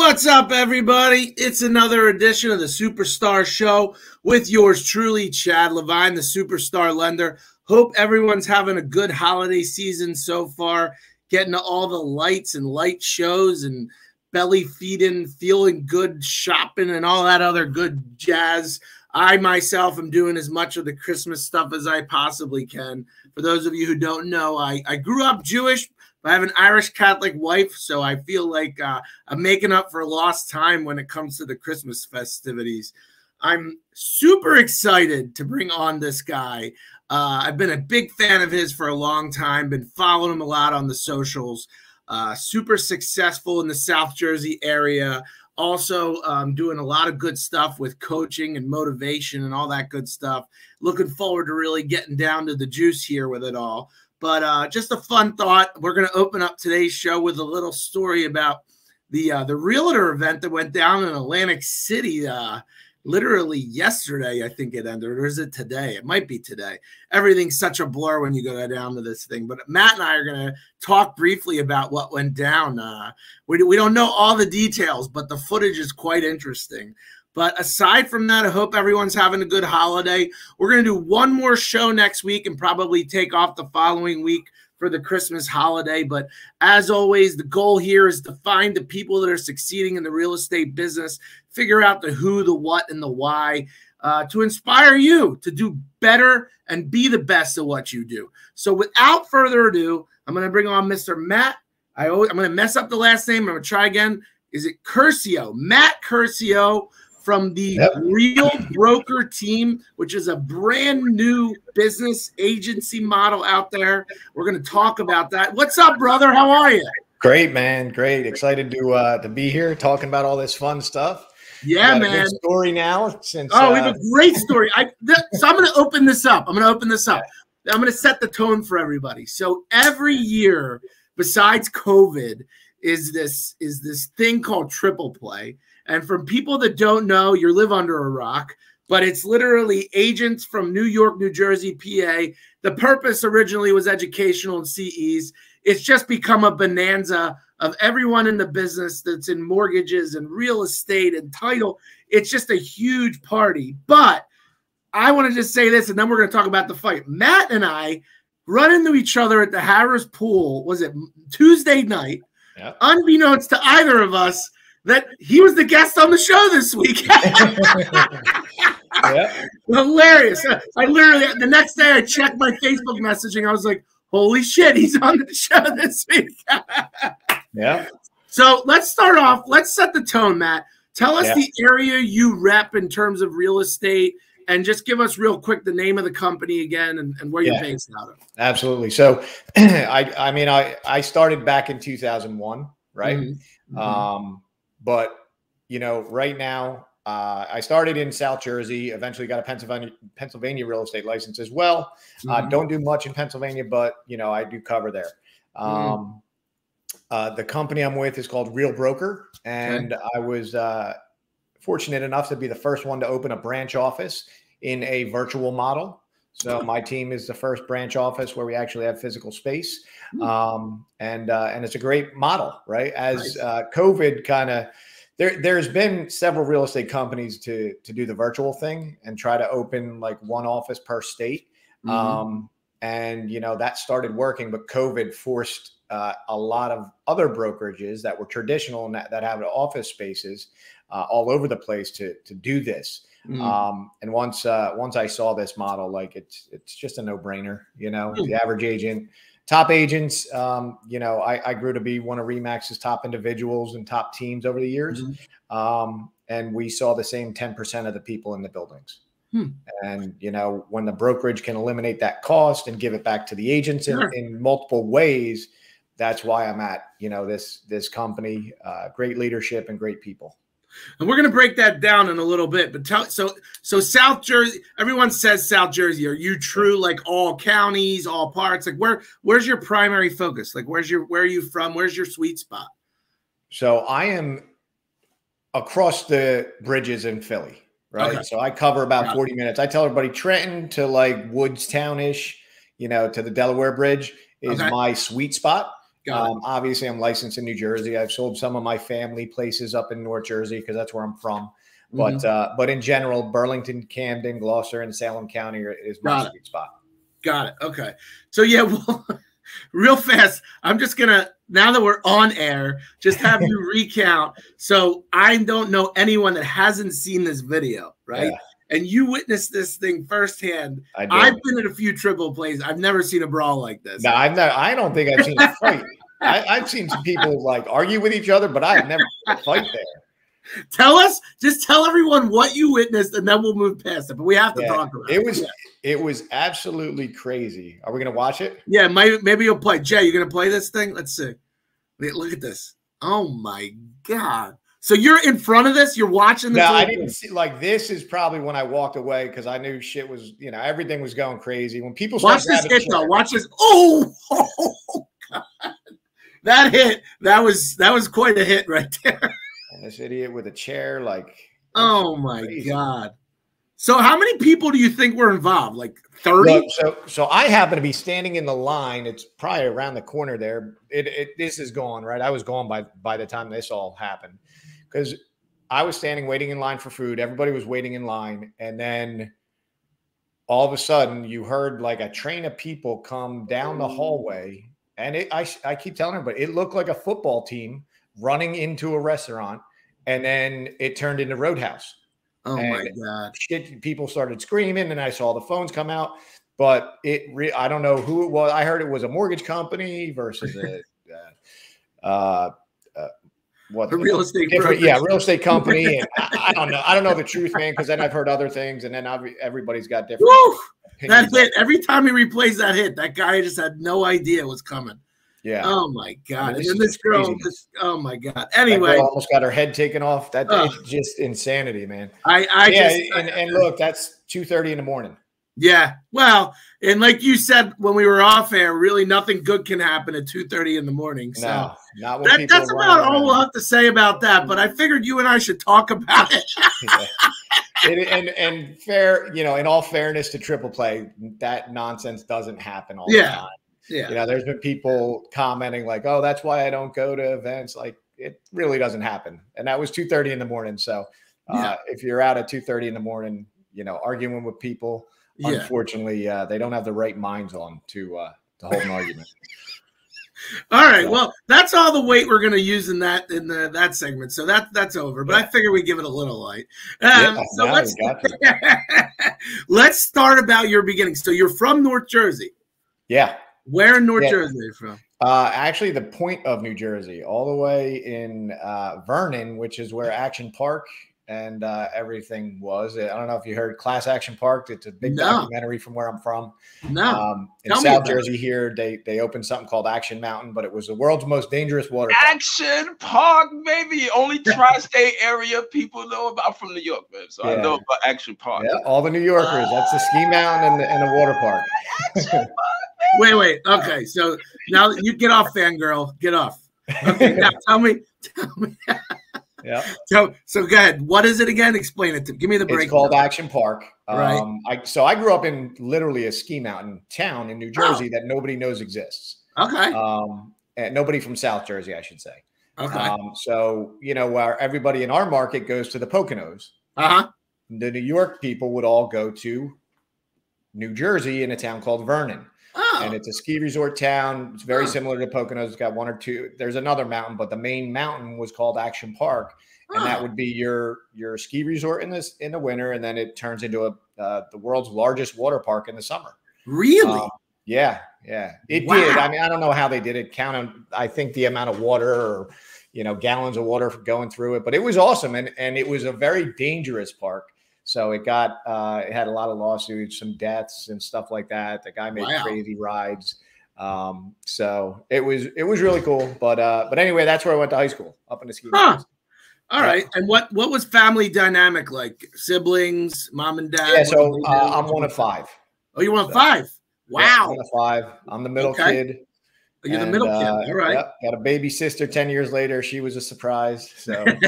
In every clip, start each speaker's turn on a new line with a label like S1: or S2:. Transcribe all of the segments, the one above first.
S1: What's up, everybody? It's another edition of the SuperStar Show with yours truly, Chad Levine, the SuperStar Lender. Hope everyone's having a good holiday season so far, getting to all the lights and light shows and belly feeding, feeling good shopping and all that other good jazz. I myself am doing as much of the Christmas stuff as I possibly can. For those of you who don't know, I grew up Jewish. I have an Irish Catholic wife, so I feel like I'm making up for lost time when it comes to the Christmas festivities. I'm super excited to bring on this guy. I've been a big fan of his for a long time, been following him a lot on the socials. Super successful in the South Jersey area. Also doing a lot of good stuff with coaching and motivation and all that good stuff. Looking forward to really getting down to the juice here with it all. But just a fun thought. We're going to open up today's show with a little story about the realtor event that went down in Atlantic City literally yesterday. I think it ended. Or is it today? It might be today. Everything's such a blur when you go down to this thing. But Matt and I are going to talk briefly about what went down. We don't know all the details, but the footage is quite interesting. But aside from that, I hope everyone's having a good holiday. We're going to do one more show next week and probably take off the following week for the Christmas holiday. But as always, the goal here is to find the people that are succeeding in the real estate business, figure out the who, the what, and the why, to inspire you to do better and be the best at what you do. So without further ado, I'm going to bring on Mr. Matt. I'm going to mess up the last name. I'm going to try again. Is it Curcio? Matt Curcio, from the Real Broker team, which is a brand new business agency model out there. We're going to talk about that. What's up, brother? How are you?
S2: Great, man. Great. Excited to be here talking about all this fun stuff.
S1: Yeah, man.
S2: A good story now. Since
S1: we have a great story. So I'm going to open this up. I'm going to set the tone for everybody. So every year, besides COVID, is this thing called triple play. And for people that don't know, you live under a rock, but it's literally agents from New York, New Jersey, PA. The purpose originally was educational and CEs. It's just become a bonanza of everyone in the business that's in mortgages and real estate and title. It's just a huge party. But I want to just say this, and then we're going to talk about the fight. Matt and I run into each other at the Harris Pool, was it Tuesday night? Yep. Unbeknownst to either of us, that he was the guest on the show this week. Hilarious. I literally, the next day I checked my Facebook messaging. I was like, holy shit, he's on the show this week.
S2: Yeah.
S1: So let's start off. Let's set the tone, Matt. Tell us the area you rep in terms of real estate, and just give us real quick the name of the company again and where you're based out of. Absolutely.
S2: So I started back in 2001, right? Mm-hmm.
S1: But,
S2: right now, I started in South Jersey, eventually got a Pennsylvania real estate license as well. Don't do much in Pennsylvania, but, I do cover there. The company I'm with is called Real Broker, and I was fortunate enough to be the first one to open a branch office in a virtual model. So my team is the first branch office where we actually have physical space. And it's a great model, right? As COVID kind of, there's been several real estate companies to do the virtual thing and try to open like one office per state. And, that started working, but COVID forced a lot of other brokerages that were traditional and that have office spaces all over the place to do this. And once I saw this model, like it's just a no-brainer, the average agent, top agents, I grew to be one of RE/MAX's top individuals and top teams over the years. And we saw the same 10% of the people in the buildings. And, when the brokerage can eliminate that cost and give it back to the agents in multiple ways, that's why I'm at, this company, great leadership and great people.
S1: And we're going to break that down in a little bit, but so South Jersey, everyone says South Jersey. Are you true? Like all counties, all parts, like where's your primary focus? Like where are you from? Where's your sweet spot?
S2: So I am across the bridges in Philly, right? Okay. So I cover about 40 minutes. I tell everybody Trenton to like Woodstown-ish, to the Delaware Bridge is my sweet spot. Obviously, I'm licensed in New Jersey. I've sold some of my family places up in North Jersey because that's where I'm from. But in general, Burlington, Camden, Gloucester, and Salem County is my sweet spot.
S1: Got it. Okay. So yeah, well, real fast, I'm just gonna, now that we're on air, just have you recount. So I don't know anyone that hasn't seen this video, right? Yeah. And you witnessed this thing firsthand. I've been at a few triple plays. I've never seen a brawl like this.
S2: No, I don't think I've seen a fight. I've seen some people like argue with each other, but I've never seen a fight there.
S1: Just tell everyone what you witnessed, and then we'll move past it. But we have to talk about it.
S2: It was absolutely crazy. Are we gonna watch it?
S1: Yeah, maybe you'll play. Jay, you gonna play this thing? Let's see. Look at this. Oh my God. So you're in front of this? You're watching this?
S2: No, I didn't see. Like, this is probably when I walked away because I knew shit was, everything was going crazy. When people
S1: watch this hit though, watch this. Oh God. That hit. That was quite a hit right there.
S2: And this idiot with a chair, like,
S1: oh my God. So how many people do you think were involved? Like 30?
S2: So I happen to be standing in the line. It's probably around the corner there. This is gone, right? I was gone by the time this all happened. Because I was standing waiting in line for food. Everybody was waiting in line. And then all of a sudden you heard like a train of people come down the hallway. And I keep telling everybody, it looked like a football team running into a restaurant. And then it turned into Roadhouse.
S1: Oh my God.
S2: People started screaming and I saw the phones come out. But I don't know who it was. I heard it was a mortgage company versus
S1: a real estate
S2: real estate company. And I don't know. I don't know the truth, man, because then I've heard other things, and then everybody's got different
S1: opinions. That hit, every time he replays that hit, that guy just had no idea it was coming.
S2: Yeah.
S1: Oh my God. And then this girl, oh my God. Anyway,
S2: almost got her head taken off. It's just insanity, man. And look, that's 2:30 in the morning.
S1: Yeah. Well, and like you said when we were off air, really nothing good can happen at 2:30 in the morning. So
S2: no, not when
S1: that's about all we'll have to say about that. But I figured you and I should talk about it.
S2: and fair, in all fairness to triple play, that nonsense doesn't happen all the time. Yeah. There's been people commenting like, oh, that's why I don't go to events. Like, it really doesn't happen. And that was 2:30 in the morning. So if you're out at 2:30 in the morning, arguing with people, unfortunately, they don't have the right minds on to hold an argument.
S1: All right. Well, that's all the weight we're going to use in that segment. So that's over. But I figure we give it a little light. So let's start about your beginning. So you're from North Jersey.
S2: Yeah.
S1: Where in North Jersey are you from?
S2: Actually, the point of New Jersey, all the way in Vernon, which is where Action Park and everything was. I don't know if you heard Class Action Park. It's a big documentary from where I'm from.
S1: No.
S2: In South Jersey here, they opened something called Action Mountain, but it was the world's most dangerous water park.
S3: Action Park, baby. Only tri-state area people know about from New York, man. So I know about Action Park.
S2: Yeah, all the New Yorkers. That's the ski mountain and the water park.
S1: Wait. Okay, so now you get off, fangirl. Get off. Okay, now tell me.
S2: Yeah.
S1: So go ahead. What is it again? Explain it to me. Give me the breakdown.
S2: It's called Action Park.
S1: Right.
S2: I grew up in literally a ski mountain town in New Jersey that nobody knows exists.
S1: Okay.
S2: And nobody from South Jersey, I should say.
S1: Okay.
S2: So where everybody in our market goes to the Poconos.
S1: The
S2: New York people would all go to New Jersey in a town called Vernon. And it's a ski resort town. It's very similar to Poconos. It's got one or two. There's another mountain, but the main mountain was called Action Park, and that would be your ski resort in the winter, and then it turns into the world's largest water park in the summer.
S1: Really?
S2: Yeah. It did. I mean, I don't know how they did it. I think the amount of water or gallons of water going through it, but it was awesome, and it was a very dangerous park. So it had a lot of lawsuits, some deaths and stuff like that. The guy made crazy rides. So it was really cool. But anyway, that's where I went to high school, up in the ski mountains.
S1: All right. And what was family dynamic like? Siblings, mom and dad?
S2: Yeah, so I'm one of 5.
S1: Oh, you're one of 5? Wow.
S2: Yeah, one of 5. I'm the middle kid.
S1: You're the middle kid. All right.
S2: Yep, got a baby sister 10 years later. She was a surprise. So, but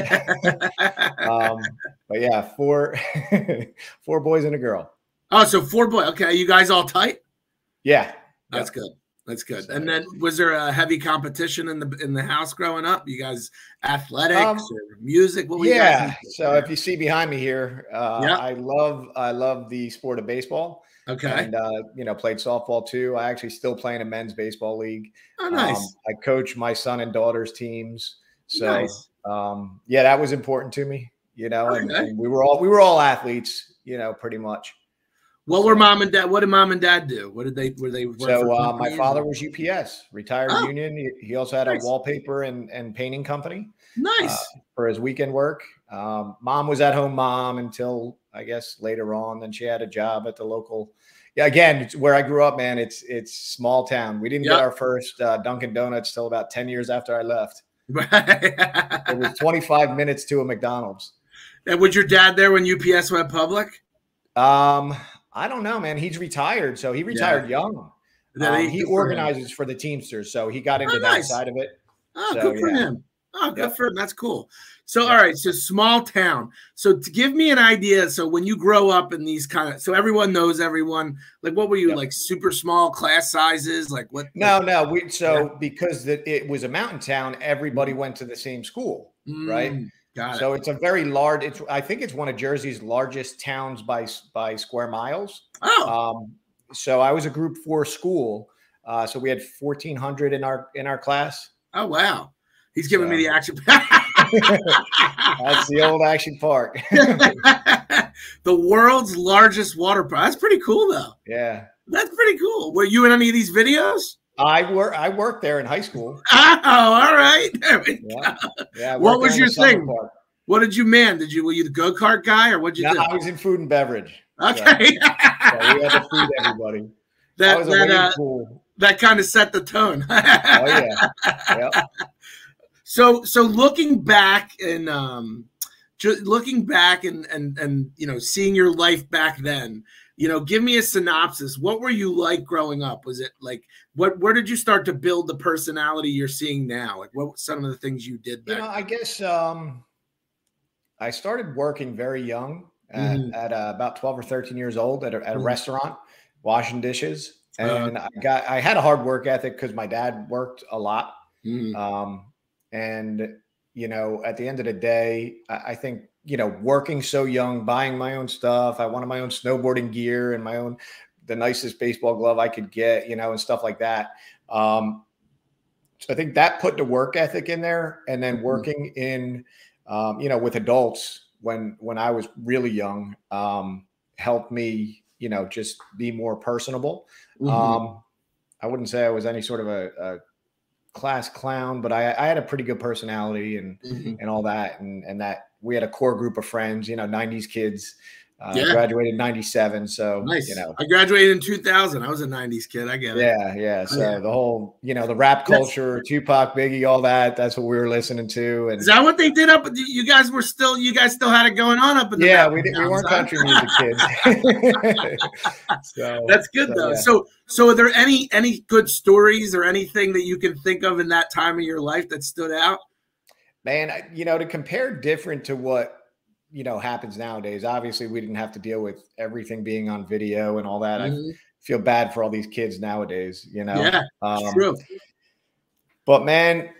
S2: yeah, 4 boys and a girl.
S1: Oh, so 4 boys. Okay. You guys all tight?
S2: Yeah.
S1: That's good. That's good. So, and then was there a heavy competition in the house growing up? You guys athletics or music? What were you guys into?
S2: So if you see behind me here, I love the sport of baseball.
S1: Okay.
S2: And you know, played softball too. I actually still play in a men's baseball league.
S1: Oh, nice.
S2: I coach my son and daughter's teams. So
S1: nice.
S2: Yeah, that was important to me, you know, and we were all athletes, you know, pretty much.
S1: What were mom and dad? What did mom and dad do? What did they work
S2: So my father was UPS, retired union. He also had a wallpaper and painting company.
S1: Nice.
S2: For his weekend work. Mom was at home mom until I guess later on. Then she had a job at the local. Yeah, again, where I grew up, man, it's small town. We didn't get our first Dunkin' Donuts till about 10 years after I left. It was 25 minutes to a McDonald's.
S1: And was your dad there when UPS went public?
S2: I don't know, man. He's retired, so he retired young. He organizes for the Teamsters, so he got into that side of it.
S1: Oh, so, good for him. Oh, good for him. That's cool. So, all right. So, small town. So, to give me an idea. So, when you grow up in these kind of, so everyone knows everyone. Like, what were you like? Super small class sizes? Like what?
S2: No. Because it was a mountain town, everybody went to the same school, right?
S1: Got it.
S2: So it's a very large. I think it's one of Jersey's largest towns by square miles.
S1: Oh.
S2: So I was a Group 4 school. So we had 1,400 in our class.
S1: Oh wow. He's giving me the action.
S2: That's the old Action Park.
S1: The world's largest water park. That's pretty cool, though.
S2: Yeah.
S1: That's pretty cool. Were you in any of these videos?
S2: I worked there in high school.
S1: Oh, all right. There we go.
S2: Yeah.
S1: What was your thing? What did you man? Were you the go-kart guy or what'd you do?
S2: I was in food and beverage.
S1: Okay.
S2: So we had to feed everybody.
S1: That kind of set the tone.
S2: Oh yeah. Yep.
S1: So looking back and you know, seeing your life back then, you know, give me a synopsis. What were you like growing up? Was it like where did you start to build the personality you're seeing now? Like what were some of the things you did back then?
S2: I guess I started working very young at about 12 or 13 years old at a restaurant, washing dishes. And I had a hard work ethic because my dad worked a lot. And, you know, at the end of the day, I think, you know, working so young, buying my own stuff. I wanted my own snowboarding gear and the nicest baseball glove I could get, you know, and stuff like that. So I think that put the work ethic in there, and then working in, you know, with adults when I was really young, helped me, you know, just be more personable. I wouldn't say I was any sort of a class clown, but I had a pretty good personality and all that. And that we had a core group of friends, you know, 90s kids, graduated in 97. So,
S1: nice.
S2: You know,
S1: I graduated in 2000. I was a 90s kid. I get it.
S2: Yeah. So the whole, you know, the rap culture, Tupac, Biggie, all that, that's what we were listening to. And
S1: is that what they did up? You guys still had it going on up in the
S2: we weren't country music kids. So
S1: that's good though. Yeah. So are there any good stories or anything that you can think of in that time of your life that stood out?
S2: Man, you know, to compare different to what, you know, happens nowadays. Obviously, we didn't have to deal with everything being on video and all that. I feel bad for all these kids nowadays, you know?
S1: Yeah, true.
S2: But man,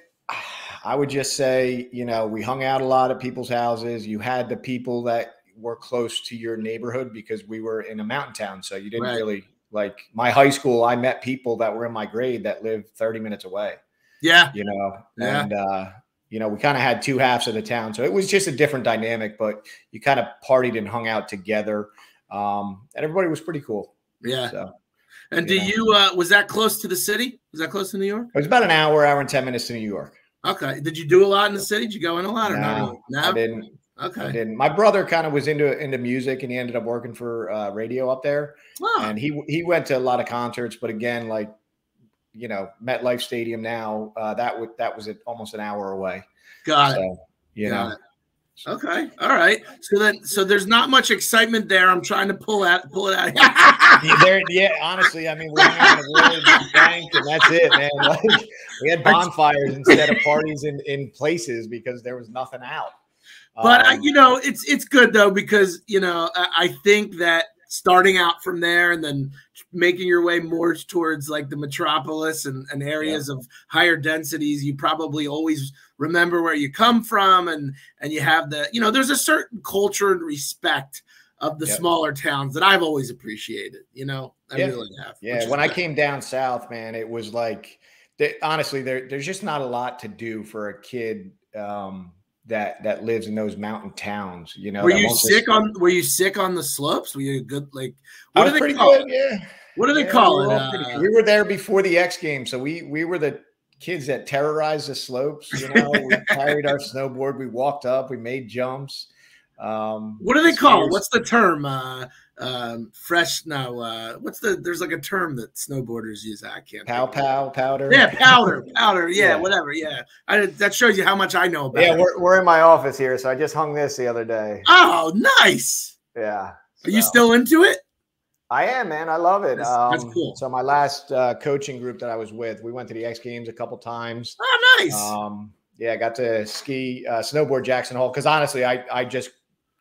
S2: I would just say, you know, we hung out a lot at people's houses. You had the people that were close to your neighborhood because we were in a mountain town. So you didn't really, like my high school, I met people that were in my grade that lived 30 minutes away. Yeah. You know, and, you know, we kind of had two halves of the town. So it was just a different dynamic, but you kind of partied and hung out together. And everybody was pretty cool.
S1: Yeah. So, and was that close to the city? Was that close to New York?
S2: It was about an hour and 10 minutes to New York.
S1: Okay. Did you do a lot in the city? Did you go in a lot or not?
S2: No, I didn't.
S1: Okay.
S2: I didn't. My brother kind of was into music, and he ended up working for radio up there. Oh. And he went to a lot of concerts, but again, like, you know, MetLife Stadium now, that was almost an hour away.
S1: Got it.
S2: You know.
S1: Okay. All right. So there's not much excitement there. I'm trying to pull it out.
S2: Honestly, I mean, we're on a really bank, and that's it, man. Like, we had bonfires instead of parties in places because there was nothing out.
S1: But you know, it's good though, because, you know, I think that starting out from there and then making your way more towards like the metropolis and areas of higher densities, you probably always remember where you come from, and you have the, you know, there's a certain culture and respect of the smaller towns that I've always appreciated, you know. I really have.
S2: Yeah, when I came down south, man, it was like, honestly, there's just not a lot to do for a kid that lives in those mountain towns. You know,
S1: were you sick on the slopes? Were you good? Like,
S2: what do they call it? Yeah.
S1: What do they call it?
S2: We were there before the X Games, so we were the kids that terrorized the slopes. You know, we carried our snowboard, we walked up, we made jumps.
S1: What do they call it? What's the term? Fresh? No. There's like a term that snowboarders use. I can't.
S2: Powder.
S1: Yeah, powder. Yeah, whatever. Yeah, that shows you how much I know about.
S2: Yeah, we're in my office here, so I just hung this the other day.
S1: Oh, nice.
S2: Yeah.
S1: Are you still into it?
S2: I am, man. I love it.
S1: That's cool.
S2: So my last coaching group that I was with, we went to the X Games a couple times.
S1: Oh, nice.
S2: Yeah, I got to ski, snowboard Jackson Hole, because honestly, I just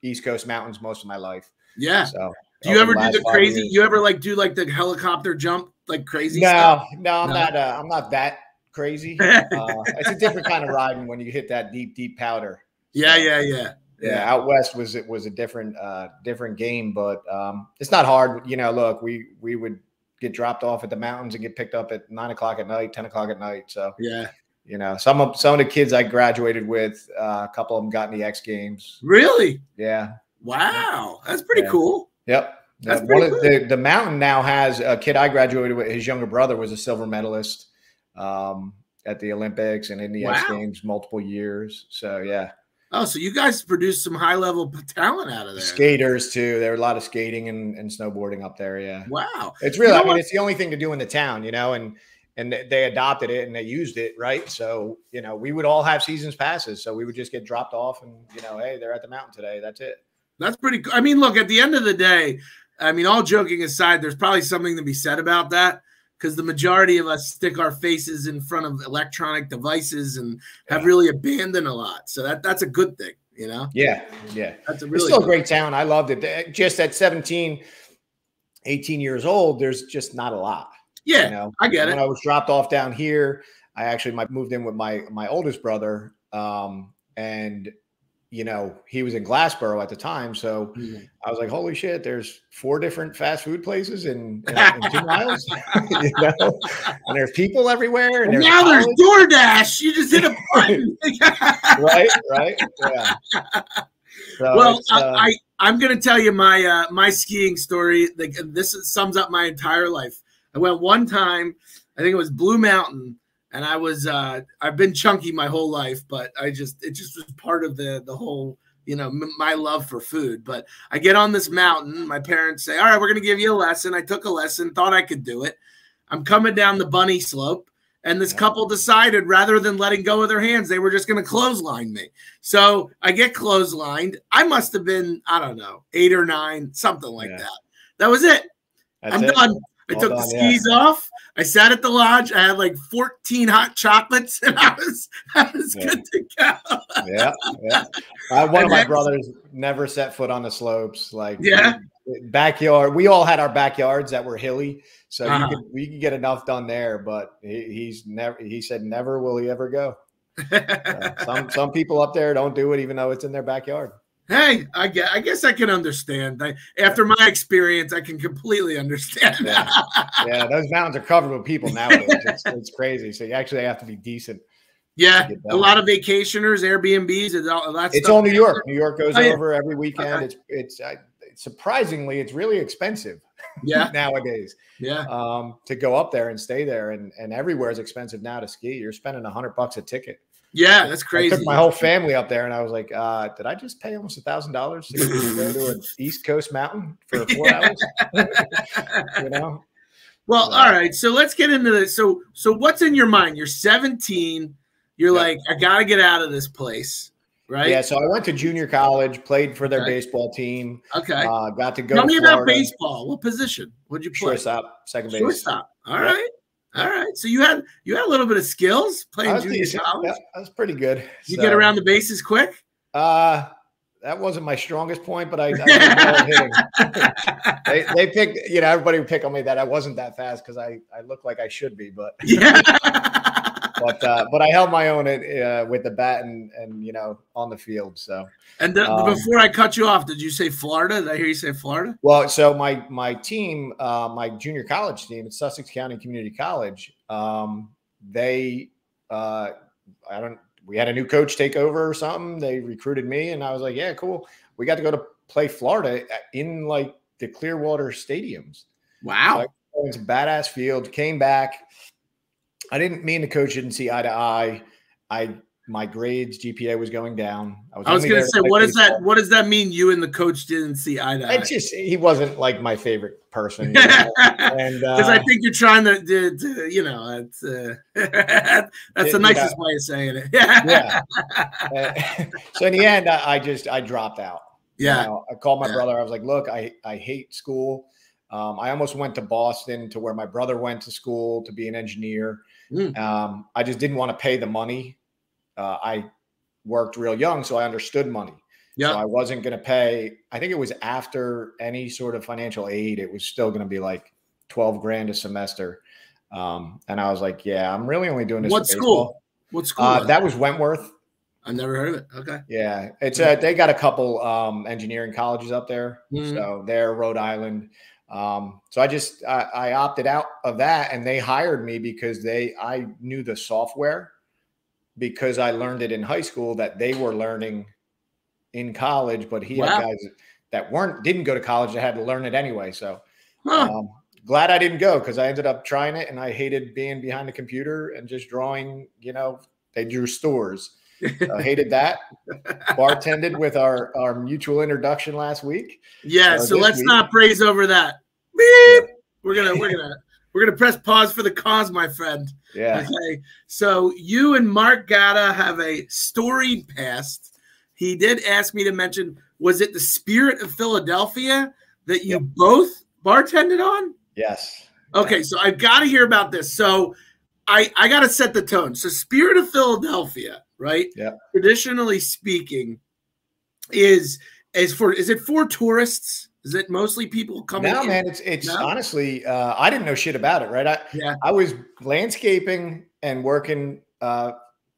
S2: East Coast mountains most of my life.
S1: Yeah.
S2: So
S1: do you ever do the crazy? You ever like do like the helicopter jump, like crazy stuff?
S2: No, I'm not that crazy. It's a different kind of riding when you hit that deep powder. So,
S1: yeah.
S2: Out west was a different game, but it's not hard. You know, look, we would get dropped off at the mountains and get picked up at 9 o'clock at night, 10 o'clock at night. So
S1: yeah.
S2: You know, some of the kids I graduated with, a couple of them got in the X Games.
S1: Really?
S2: Yeah.
S1: Wow, that's pretty cool.
S2: Yep.
S1: That's pretty cool.
S2: The mountain now has a kid I graduated with. His younger brother was a silver medalist at the Olympics and in the X Games multiple years. So yeah.
S1: Oh, so you guys produced some high level talent out of there.
S2: Skaters too. There were a lot of skating and snowboarding up there. Yeah.
S1: Wow.
S2: It's really, I mean, it's the only thing to do in the town, you know, and they adopted it and they used it, right? So, you know, we would all have seasons passes. So we would just get dropped off and, you know, hey, they're at the mountain today. That's it. That's
S1: pretty cool. I mean, look, at the end of the day, I mean, all joking aside, there's probably something to be said about that, because the majority of us stick our faces in front of electronic devices and have really abandoned a lot. So that's a good thing, you know?
S2: Yeah.
S1: That's
S2: it's still a great town. I loved it. Just at 17, 18 years old, there's just not a lot.
S1: Yeah,
S2: you know?
S1: I get it.
S2: When I was dropped off down here, I actually moved in with my oldest brother, and you know, he was in Glassboro at the time, so I was like, "Holy shit!" There's 4 different fast food places in 2 miles, you know, and there's people everywhere. And
S1: now there's DoorDash. You just hit a button,
S2: right, yeah. So
S1: well, I'm going to tell you my skiing story. Like, this sums up my entire life. I went one time, I think it was Blue Mountain, and I was I've been chunky my whole life, but it just was part of the whole, you know, my love for food. But I get on this mountain, my parents say, all right, we're going to give you a lesson. I took a lesson, thought I could do it. I'm coming down the bunny slope, and this couple decided, rather than letting go of their hands, they were just going to clothesline me. So I get clotheslined. I must have been, I don't know, 8 or 9, something like that. That was it. I'm done. I took the skis off. I sat at the lodge. I had like 14 hot chocolates, and I was good to go.
S2: Yeah. One of my brothers never set foot on the slopes. Like, backyard. We all had our backyards that were hilly, so we could get enough done there. But he said never will he ever go. Some people up there don't do it, even though it's in their backyard.
S1: Hey, I guess I can understand. After my experience, I can completely understand.
S2: Yeah, those mountains are covered with people nowadays. It's crazy. So you actually have to be decent.
S1: Yeah, a lot of vacationers, Airbnbs, and all that stuff.
S2: It's all New York. New York goes over every weekend. It's surprisingly, it's really expensive.
S1: Yeah,
S2: nowadays.
S1: Yeah,
S2: to go up there and stay there, and everywhere is expensive now to ski. You're spending $100 a ticket.
S1: Yeah, that's crazy.
S2: I took my whole family up there, and I was like, did I just pay almost $1,000 to go to an East Coast mountain for 4 hours? You know?
S1: Well, all right. So let's get into this. So what's in your mind? You're 17. You're like, I got to get out of this place, right?
S2: Yeah, so I went to junior college, played for their baseball team.
S1: Okay.
S2: Got to go
S1: Tell me about baseball. What position? What'd you play?
S2: Shortstop, second base.
S1: Shortstop. All right. All right. So you had a little bit of skills playing junior college.
S2: Yeah, that was pretty good.
S1: You get around the bases quick?
S2: that wasn't my strongest point, but I did well at hitting. They picked, everybody would pick on me that I wasn't that fast because I look like I should be, but
S1: yeah.
S2: but I held my own with the bat and on the field. So
S1: before I cut you off, did you say Florida? Did I hear you say Florida?
S2: Well, so my team, my junior college team at Sussex County Community College, we had a new coach take over or something. They recruited me and I was like, yeah, cool. We got to go to play Florida in like the Clearwater stadiums.
S1: Wow.
S2: So I went to badass field, came back. I didn't mean the coach didn't see eye to eye. My grades, GPA was going down.
S1: I was going to say, what does that mean? You and the coach didn't see eye to eye?
S2: He wasn't like my favorite person.
S1: And because I think you're trying to that's the nicest way of saying it.
S2: Yeah. So in the end, I dropped out.
S1: Yeah.
S2: I called my brother. I was like, look, I hate school. I almost went to Boston to where my brother went to school to be an engineer. I just didn't want to pay the money. I worked real young, so I understood money. So I wasn't going to pay. I think it was after any sort of financial aid, it was still going to be like 12 grand a semester. And I was like, yeah, I'm really only doing this.
S1: What school? What school?
S2: That was Wentworth.
S1: I never heard of it. Okay.
S2: Yeah. It's they got a couple engineering colleges up there. So they're Rhode Island. So I opted out of that and they hired me because I knew the software because I learned it in high school that they were learning in college, but he had guys that didn't go to college that had to learn it anyway. So glad I didn't go because I ended up trying it and I hated being behind the computer and just drawing, they drew stores. I hated that. Bartended with our mutual introduction last week.
S1: Yeah, so let's not praise over that. Beep. We're gonna press pause for the cause, my friend.
S2: Yeah.
S1: Okay. So you and Mark Gatta have a storied past. He did ask me to mention, was it the Spirit of Philadelphia that you both bartended on?
S2: Yes.
S1: Okay, so I've got to hear about this. So I got to set the tone. So Spirit of Philadelphia, right?
S2: Yeah.
S1: Traditionally speaking, is it for tourists? Is it mostly people coming?
S2: No, man, it's honestly, I didn't know shit about it, right? I was landscaping and working a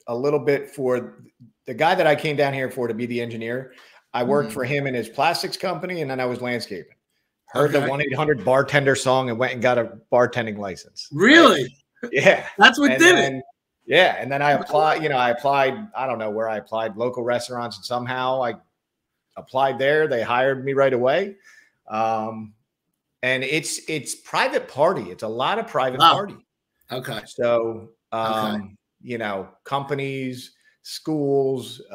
S2: little bit for the guy that I came down here for to be the engineer. I worked for him in his plastics company, and then I was landscaping. Heard the 1-800 bartender song and went and got a bartending license.
S1: Really?
S2: Right? Yeah.
S1: That's what did it.
S2: Yeah. And then I applied, I don't know where I applied, local restaurants, and somehow I applied there. They hired me right away. And it's private party. It's a lot of private party.
S1: Okay.
S2: So, companies, schools, a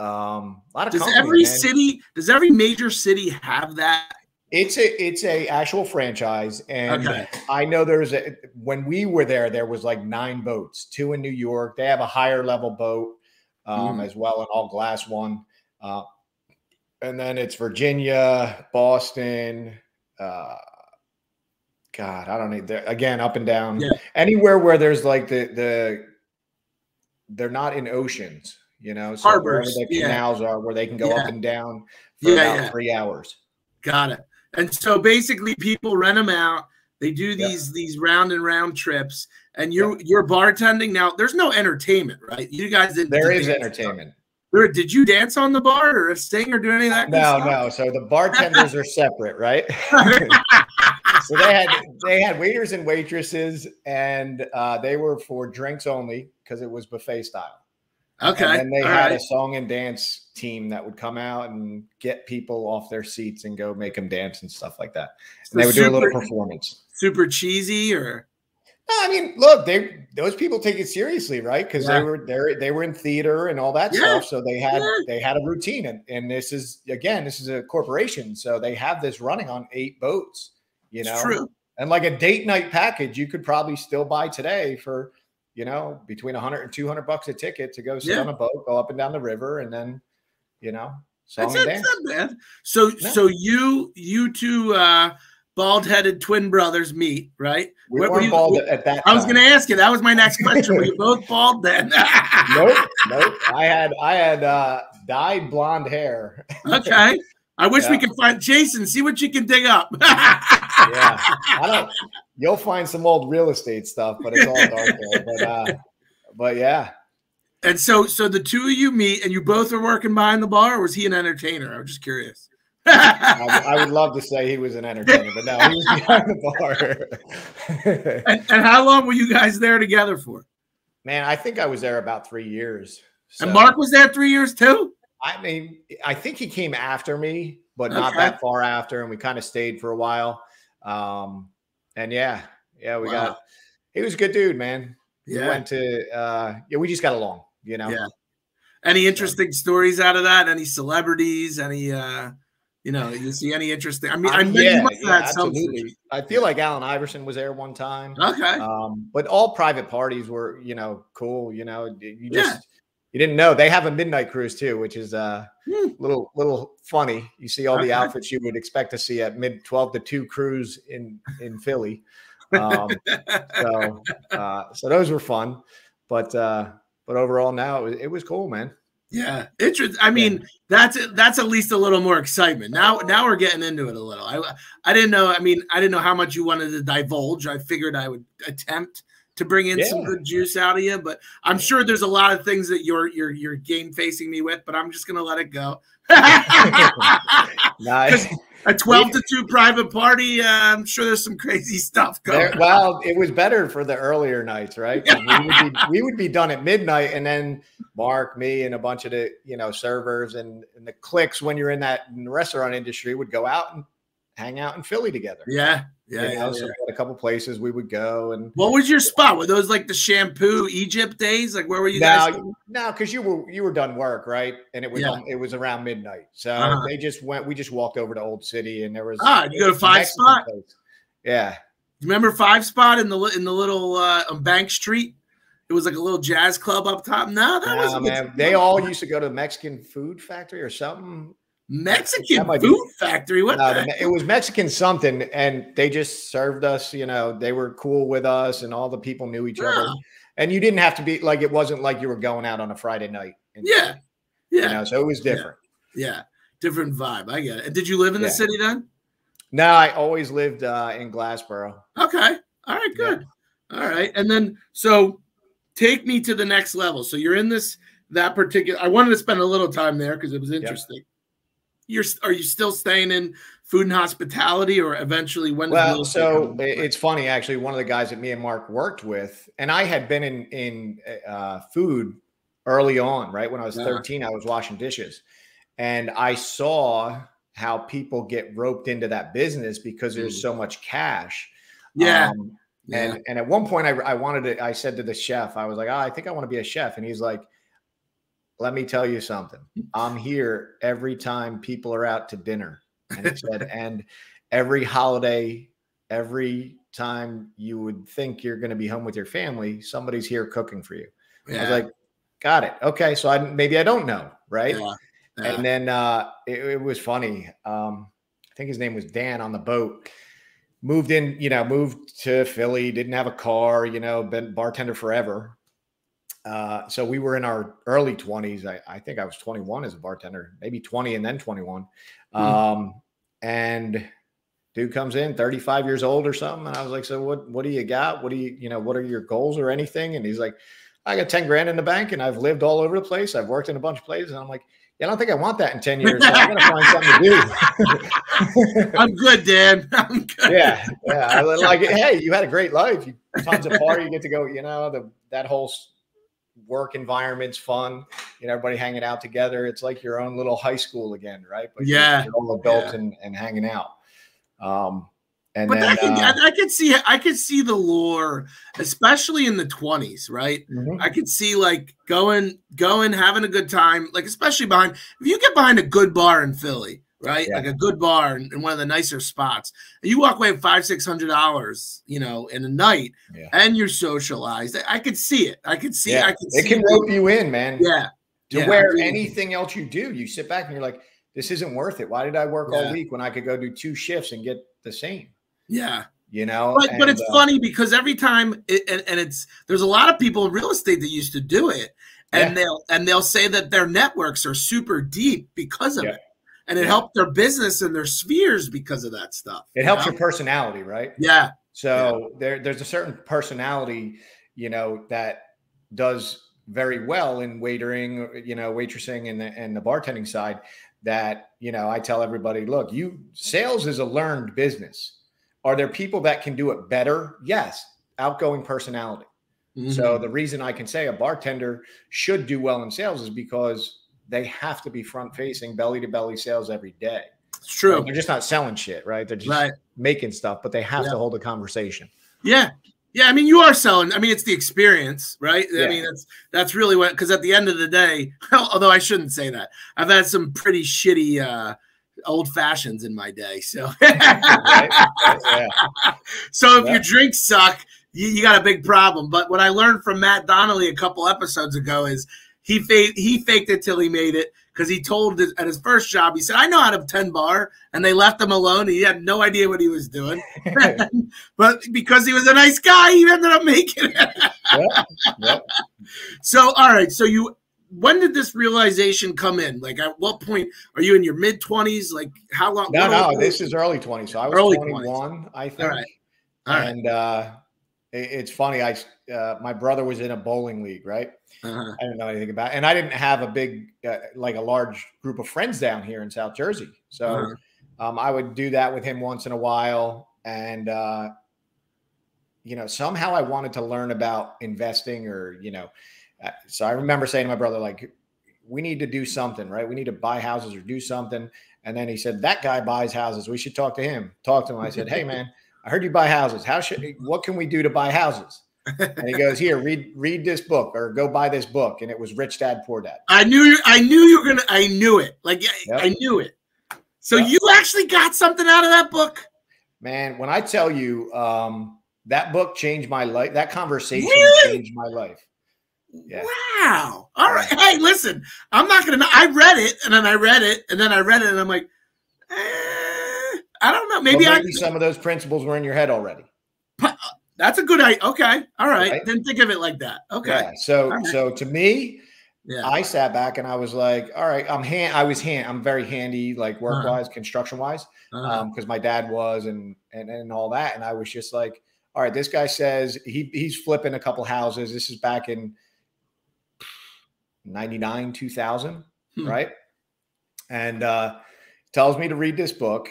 S2: lot of
S1: does every major city have that?
S2: It's a actual franchise. And I know when we were there was like 9 boats, 2 in New York. They have a higher level boat, as well, an all glass one. And then it's Virginia, Boston, God, I don't need that again, up and down.
S1: Yeah.
S2: Anywhere where there's like they're not in oceans, so
S1: harbors,
S2: wherever the canals are, where they can go up and down for about 3 hours.
S1: Got it. And so basically, people rent them out. They do these round and round trips, and you're bartending. Now, there's no entertainment, right? You guys didn't.
S2: There is entertainment.
S1: Did you dance on the bar or sing or do any of that?
S2: No. So the bartenders are separate, right? So they had waiters and waitresses, and they were for drinks only because it was buffet style.
S1: Okay.
S2: And then they had a song and dance team that would come out and get people off their seats and go make them dance and stuff like that. And they would do a little performance.
S1: Super cheesy, or?
S2: I mean, look, those people take it seriously, right? Because they were in theater and all that stuff, so they had a routine. And this is a corporation, so they have this running on 8 boats.
S1: It's true.
S2: And like a date night package, you could probably still buy today for between $100 and $200 a ticket to go sit on a boat, go up and down the river, and then song and dance. That's not bad.
S1: So you two bald-headed twin brothers meet, right?
S2: We weren't bald at that time.
S1: I was going to ask you. That was my next question. Were you both bald then?
S2: Nope. I had dyed blonde hair.
S1: Okay. I wish we could find Jason. See what you can dig up.
S2: Yeah, you'll find some old real estate stuff, but it's all dark there. But yeah.
S1: And so the two of you meet, and you both are working behind the bar, or was he an entertainer? I'm just curious.
S2: I would love to say he was an entertainer, but no, he was behind the bar.
S1: and how long were you guys there together for?
S2: Man, I think I was there about 3 years. So.
S1: And Mark was there 3 years too?
S2: I mean, I think he came after me, but not that far after, and we kind of stayed for a while. And yeah, we got. He was a good dude, man. Yeah, we went to. We just got along, you know.
S1: Yeah. Any interesting stories out of that? Any celebrities? Any? You see any interesting? I mean, you must have had
S2: absolutely. I feel like Allen Iverson was there one time.
S1: Okay.
S2: But all private parties were, cool. You just. You didn't know they have a midnight cruise too, which is little funny. You see all the outfits you would expect to see at 12 to 2 cruise in Philly. So those were fun, but overall now it was cool, man.
S1: Yeah, interesting. I mean, that's at least a little more excitement. Now we're getting into it a little. I didn't know. I mean, I didn't know how much you wanted to divulge. I figured I would attempt to bring in some good juice out of you, but I'm sure there's a lot of things that you're game facing me with, but I'm just gonna let it go.
S2: Nice.
S1: A 12 to 2 private party. I'm sure there's some crazy stuff going on.
S2: Well, it was better for the earlier nights, right? We would be done at midnight, and then Mark, me, and a bunch of the servers and the cliques when you're in the restaurant industry would go out and hang out in Philly together.
S1: Yeah.
S2: So we had a couple places we would go. And
S1: what was your spot? Were those like the shampoo Egypt days? Like where were you guys?
S2: No, because you were done work, right? And it was around midnight. So we just walked over to Old City, and there was
S1: you go to Five Spot?
S2: Place. Yeah.
S1: You remember Five Spot in the little on Bank Street? It was like a little jazz club up top. No, that wasn't.
S2: Man. They all used to go to the Mexican Food Factory or something.
S1: Mexican Food Factory? What?
S2: It was Mexican something, and they just served us. They were cool with us, and all the people knew each other. And you didn't have to be like, it wasn't like you were going out on a Friday night. So it was different.
S1: Yeah, different vibe. I get it. And did you live in the city then?
S2: No, I always lived in Glassboro.
S1: Okay. All right. Good. Yeah. All right. And then so take me to the next level. So you're in that particular. I wanted to spend a little time there because it was interesting. Are you still staying in food and hospitality, or eventually when?
S2: Well, so it's funny actually. One of the guys that me and Mark worked with, and I had been in food early on, right? When I was 13, I was washing dishes, and I saw how people get roped into that business because there's so much cash. And at one point, I said to the chef, I was like, I think I want to be a chef, and he's like, let me tell you something. I'm here every time people are out to dinner. And he said, and every holiday, every time you would think you're going to be home with your family, somebody's here cooking for you. I was like, got it. Okay. So maybe I don't know. Right. And then it was funny. I think his name was Dan on the boat. Moved to Philly, didn't have a car, been bartender forever. So we were in our early 20s. I think I was 21 as a bartender, maybe 20 and then 21. And dude comes in 35 years old or something. And I was like, so what do you got? What do what are your goals or anything? And he's like, I got 10 grand in the bank and I've lived all over the place. I've worked in a bunch of places. And I'm like, I don't think I want that in 10 years. So I'm going to find something to do.
S1: I'm good, Dan. I'm good.
S2: Yeah. I like it. Hey, you had a great life. Tons of party. You get to go, that whole work environment's fun, everybody hanging out together. It's like your own little high school again, right? But you're all adults and hanging out. And
S1: but
S2: then,
S1: I could see the lure, especially in the 20s, right? I could see like going, having a good time, like especially if you get behind a good bar in Philly, right? Like a good bar in one of the nicer spots, and you walk away with $500-600, in a night, and you're socialized. I could see it. I could see
S2: it can rope you in, man.
S1: To
S2: where anything else you do, you sit back and you're like, this isn't worth it. Why did I work all week when I could go do 2 shifts and get the same?
S1: But it's funny because every time there's a lot of people in real estate that used to do it. and they'll say that their networks are super deep because of it. And it helped their business and their spheres because of that stuff.
S2: It helps your personality, right?
S1: Yeah.
S2: So there's a certain personality, that does very well in waitering, waitressing and the bartending side that, I tell everybody, look, sales is a learned business. Are there people that can do it better? Yes. Outgoing personality. Mm-hmm. So the reason I can say a bartender should do well in sales is because they have to be front facing, belly to belly sales every day.
S1: It's true.
S2: Right? They're just not selling shit, right? They're just making stuff, but they have to hold a conversation.
S1: Yeah. Yeah. I mean, you are selling. I mean, it's the experience, right? Yeah. I mean, that's really what, because at the end of the day, although I shouldn't say that, I've had some pretty shitty old fashions in my day. So, so if your drinks suck, you got a big problem. But what I learned from Matt Donnelly a couple episodes ago is he faked it till he made it, because he told at his first job, he said, I know how to 10 bar, and they left him alone. And he had no idea what he was doing. But because he was a nice guy, he ended up making it. So, all right. So when did this realization come in? Like, at what point are you in your mid 20s? Like, how long?
S2: No, this is early 20s. So I was 21, 20s. I think. All right. And it's funny. My brother was in a bowling league, right? I didn't know anything about it. And I didn't have a big, like a large group of friends down here in South Jersey. So I would do that with him once in a while. And, somehow I wanted to learn about investing or, so I remember saying to my brother, like, we need to do something, right? We need to buy houses or do something. And then he said, that guy buys houses. We should talk to him. I said, hey, man, I heard you buy houses. What can we do to buy houses? And he goes, here, read this book or go buy this book. And it was Rich Dad, Poor Dad.
S1: I knew you were going to, I knew it. Like, I knew it. So you actually got something out of that book?
S2: Man, when I tell you, that book changed my life. That conversation changed my life. Yeah.
S1: Wow. All right. Hey, listen, I'm not going to, I read it and then I read it and then I read it and I'm like, I don't know. Maybe
S2: some of those principles were in your head already.
S1: That's a good idea. Okay. All right. Didn't think of it like that. Okay.
S2: Yeah. So to me, I sat back and I was like, all right, I'm very handy, like work wise, construction wise, because my dad was and all that. And I was just like, all right, this guy says he's flipping a couple houses. This is back in 99, 2000. Right. And tells me to read this book,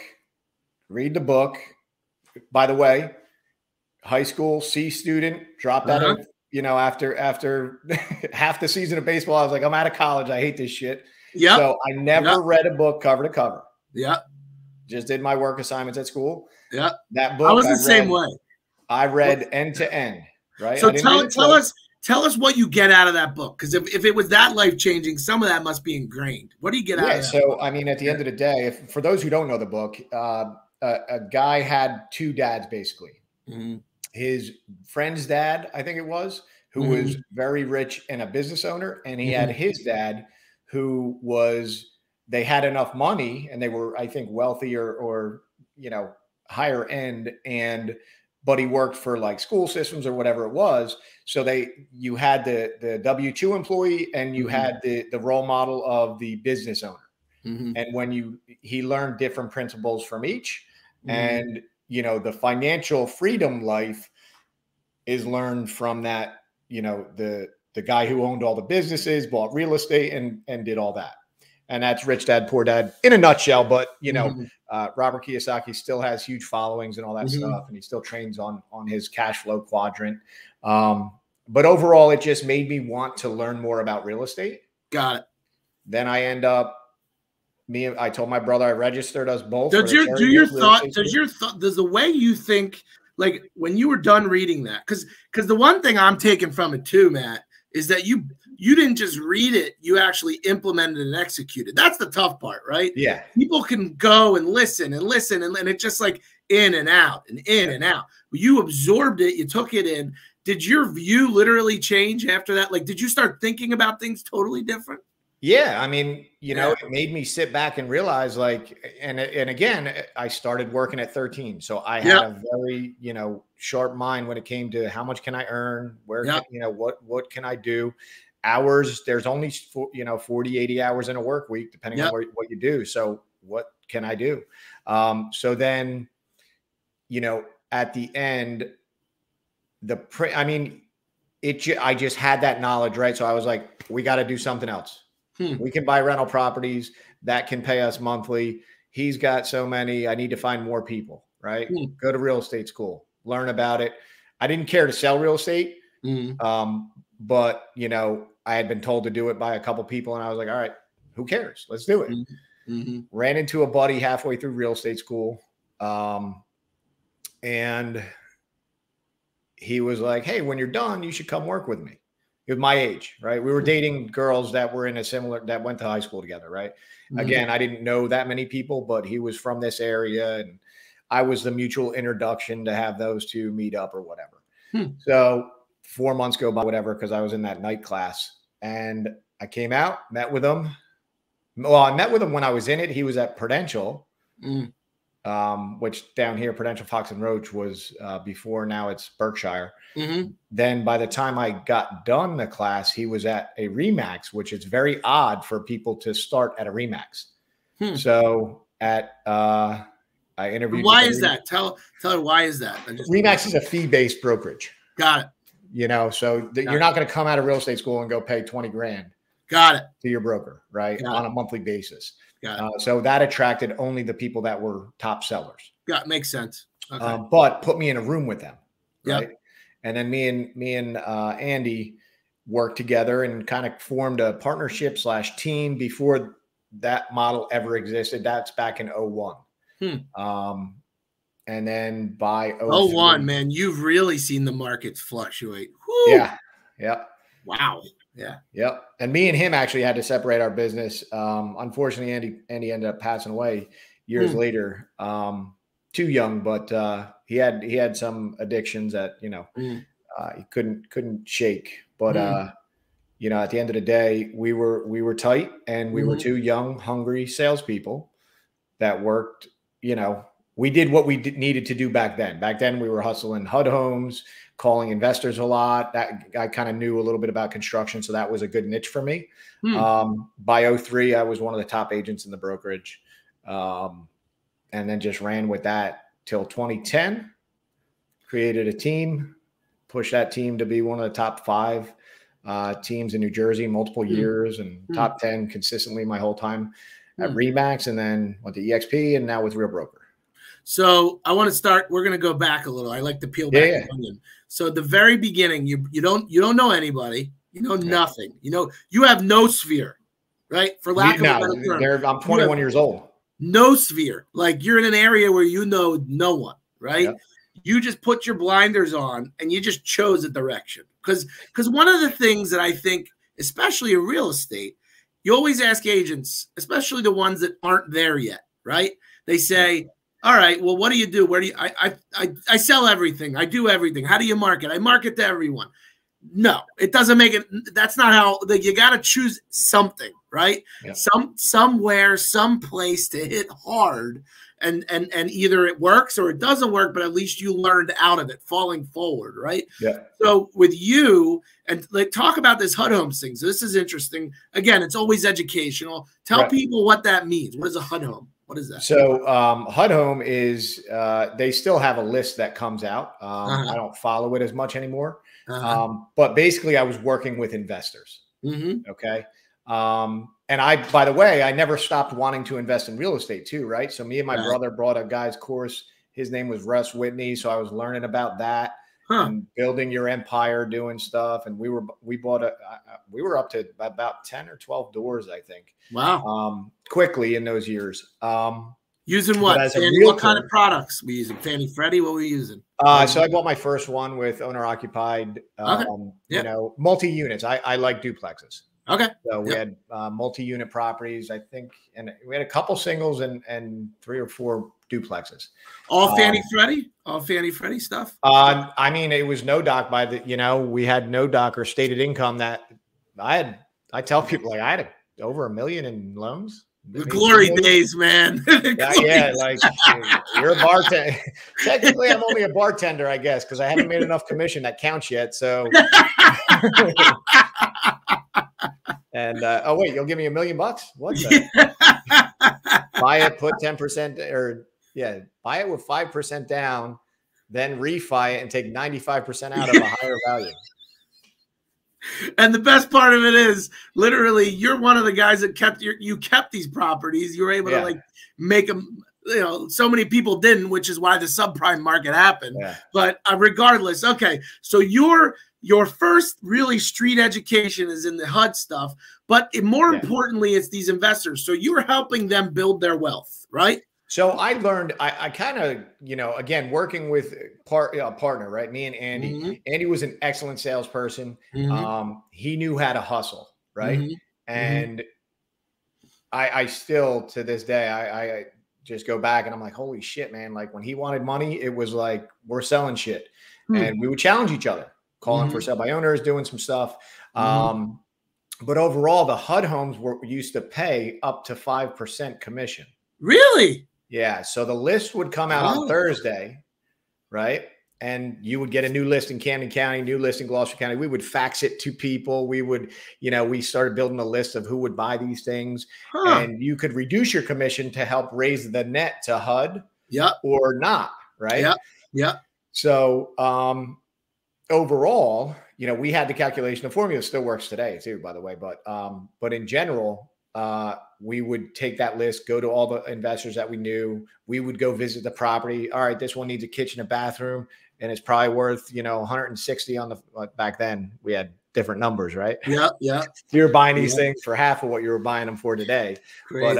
S2: read the book. By the way, high school C student, dropped out of, after half the season of baseball. I was like, I'm out of college. I hate this shit. Yeah. So I never read a book cover to cover. Yeah. Just did my work assignments at school. Yeah. That book.
S1: I was the same way.
S2: I read end to end. Right.
S1: So tell us what you get out of that book. Because if it was that life changing, some of that must be ingrained. What do you get out of that?
S2: So, I mean, at the end of the day, for those who don't know the book, a guy had two dads, basically. Mm-hmm. His friend's dad, I think it was, who was very rich and a business owner. And he had his dad who they had enough money and they were, I think, wealthier or higher end. But he worked for like school systems or whatever it was. So you had the W-2 employee and you had the role model of the business owner. And when he learned different principles from each and, the financial freedom life is learned from that, the guy who owned all the businesses, bought real estate and did all that. And that's Rich Dad, Poor Dad in a nutshell. But, Robert Kiyosaki still has huge followings and all that stuff. And he still trains on his cash flow quadrant. But overall, it just made me want to learn more about real estate.
S1: Got it.
S2: Then I end up, I told my brother I registered us both.
S1: Does the way you think, like when you were done reading that, because the one thing I'm taking from it too, Matt, is that you didn't just read it, you actually implemented and executed. That's the tough part, right?
S2: Yeah.
S1: People can go and listen and it's just like in and out and in and out. You absorbed it, you took it in. Did your view literally change after that? Like, did you start thinking about things totally different?
S2: Yeah. I mean, it made me sit back and realize and again, I started working at 13. So I had a very, sharp mind when it came to how much can I earn? Where, what can I do hours, there's only 40, 80 hours in a work week, depending on what you do. So what can I do? So then, at the end, I just had that knowledge, right? So I was like, we got to do something else. We can buy rental properties that can pay us monthly. He's got so many, I need to find more people, right? Go to real estate school, learn about it. I didn't care to sell real estate. But I had been told to do it by a couple people, and I was like, all right, who cares? Let's do it. Ran into a buddy halfway through real estate school. And he was like, hey, when you're done, you should come work with me. He was my age, right? We were dating girls that were that went to high school together, right? Again, I didn't know that many people, but he was from this area, and I was the mutual introduction to have those two meet up or whatever. So 4 months go by, whatever, because I was in that night class, and I came out, met with him. Well, I met with him when I was in it. He was at Prudential, which down here, Prudential Fox and Roach was before. Now it's Berkshire. Then by the time I got done the class, he was at a Remax, which is very odd for people to start at a Remax. So I interviewed.
S1: Why is that? Tell her why is that?
S2: Remax is a fee-based brokerage.
S1: Got it.
S2: So you're not going to come out of real estate school and go pay 20 grand.
S1: Got it.
S2: To your broker, right? On a monthly basis.
S1: Got it.
S2: So that attracted only the people that were top sellers.
S1: Makes sense. Okay.
S2: But put me in a room with them. Right.
S1: Yep.
S2: And then me and Andy worked together and kind of formed a partnership / team before that model ever existed. That's back in 01. And then by
S1: 01, man, you've really seen the markets fluctuate. Woo!
S2: Yeah. Yep.
S1: Wow. Yeah.
S2: Yep. And me and him actually had to separate our business. Unfortunately, Andy ended up passing away years later. Too young, but he had some addictions that he couldn't shake. But at the end of the day, we were tight, and we were two young, hungry salespeople that worked. We did what we needed to do back then. Back then, we were hustling HUD homes, calling investors a lot. That I kind of knew a little bit about construction, so that was a good niche for me. By 03, I was one of the top agents in the brokerage, and then just ran with that till 2010. Created a team, pushed that team to be one of the top 5 teams in New Jersey, multiple years, and top 10 consistently my whole time at Remax, and then went to EXP, and now with Real Broker.
S1: So I want to start. We're going to go back a little. I like to peel back the onion. So at the very beginning, you don't know anybody. You know nothing. You have no sphere, right? For lack of a better term.
S2: I'm 21 years old.
S1: No sphere. Like you're in an area where you know no one, right? Yep. You just put your blinders on and you just chose a direction. Because one of the things that I think, especially in real estate, you always ask agents, especially the ones that aren't there yet, right? They say, all right, well, what do you do? Where do you, I sell everything. I do everything. How do you market? I market to everyone. No, it doesn't make it. That's not how you got to choose something, right? Yeah. Somewhere, someplace to hit hard, and either it works or it doesn't work, but at least you learned out of it, falling forward, right?
S2: Yeah.
S1: So with you, and talk about this HUD homes thing. So this is interesting. Again, it's always educational. Tell people what that means. What is a HUD home? What is that?
S2: So HUD home is they still have a list that comes out. I don't follow it as much anymore. But basically I was working with investors. Okay. And by the way, I never stopped wanting to invest in real estate too. Right. So me and my brother brought a guy's course. His name was Russ Whitney. So I was learning about that and building your empire, doing stuff. And we were up to about 10 or 12 doors, I think.
S1: Wow.
S2: Quickly in those years.
S1: Using what? What kind of products were you using? Fannie Freddie? What were you using?
S2: So I bought my first one with owner occupied, multi-units. I like duplexes.
S1: Okay.
S2: So we had multi-unit properties, I think, and we had a couple singles and 3 or 4 duplexes.
S1: All Fannie Freddie? All Fannie Freddie stuff?
S2: I mean, it was no doc by the, we had no doc or stated income that I tell people like I had over $1 million in loans.
S1: The glory days, man.
S2: Yeah, like you're a bartender. Technically, I'm only a bartender, I guess, because I haven't made enough commission that counts yet. So And oh wait, you'll give me $1 million? What's that? Buy it, put 10% or buy it with 5% down, then refi it and take 95% out of a higher value.
S1: And the best part of it is, literally, you're one of the guys that you kept these properties. You were able to like make them. You know, so many people didn't, which is why the subprime market happened. Yeah. But regardless, okay. So your first really street education is in the HUD stuff, but more importantly, it's these investors. So you're helping them build their wealth, right?
S2: So I learned, I kind of, you know, again, working with partner, right? Me and Andy. Mm-hmm. Andy was an excellent salesperson. Mm-hmm. He knew how to hustle, right? Mm-hmm. And I still, to this day, I just go back and I'm like, holy shit, man. Like when he wanted money, it was like, we're selling shit. And we would challenge each other, calling for sale by owners, doing some stuff. But overall, the HUD homes used to pay up to 5% commission.
S1: Really?
S2: Yeah. So the list would come out on Thursday, right? And you would get a new list in Camden County, new list in Gloucester County. We would fax it to people. We would, you know, we started building a list of who would buy these things. And you could reduce your commission to help raise the net to HUD or not, right?
S1: Yeah.
S2: So overall, you know, we had the calculation. The formula still works today too, by the way. But in general, we would take that list, go to all the investors that we knew. We would go visit the property. All right, this one needs a kitchen and bathroom, and it's probably worth, you know, 160 on the, back then we had different numbers, right?
S1: Yeah.
S2: You were buying these things for half of what you were buying them for today. Crazy.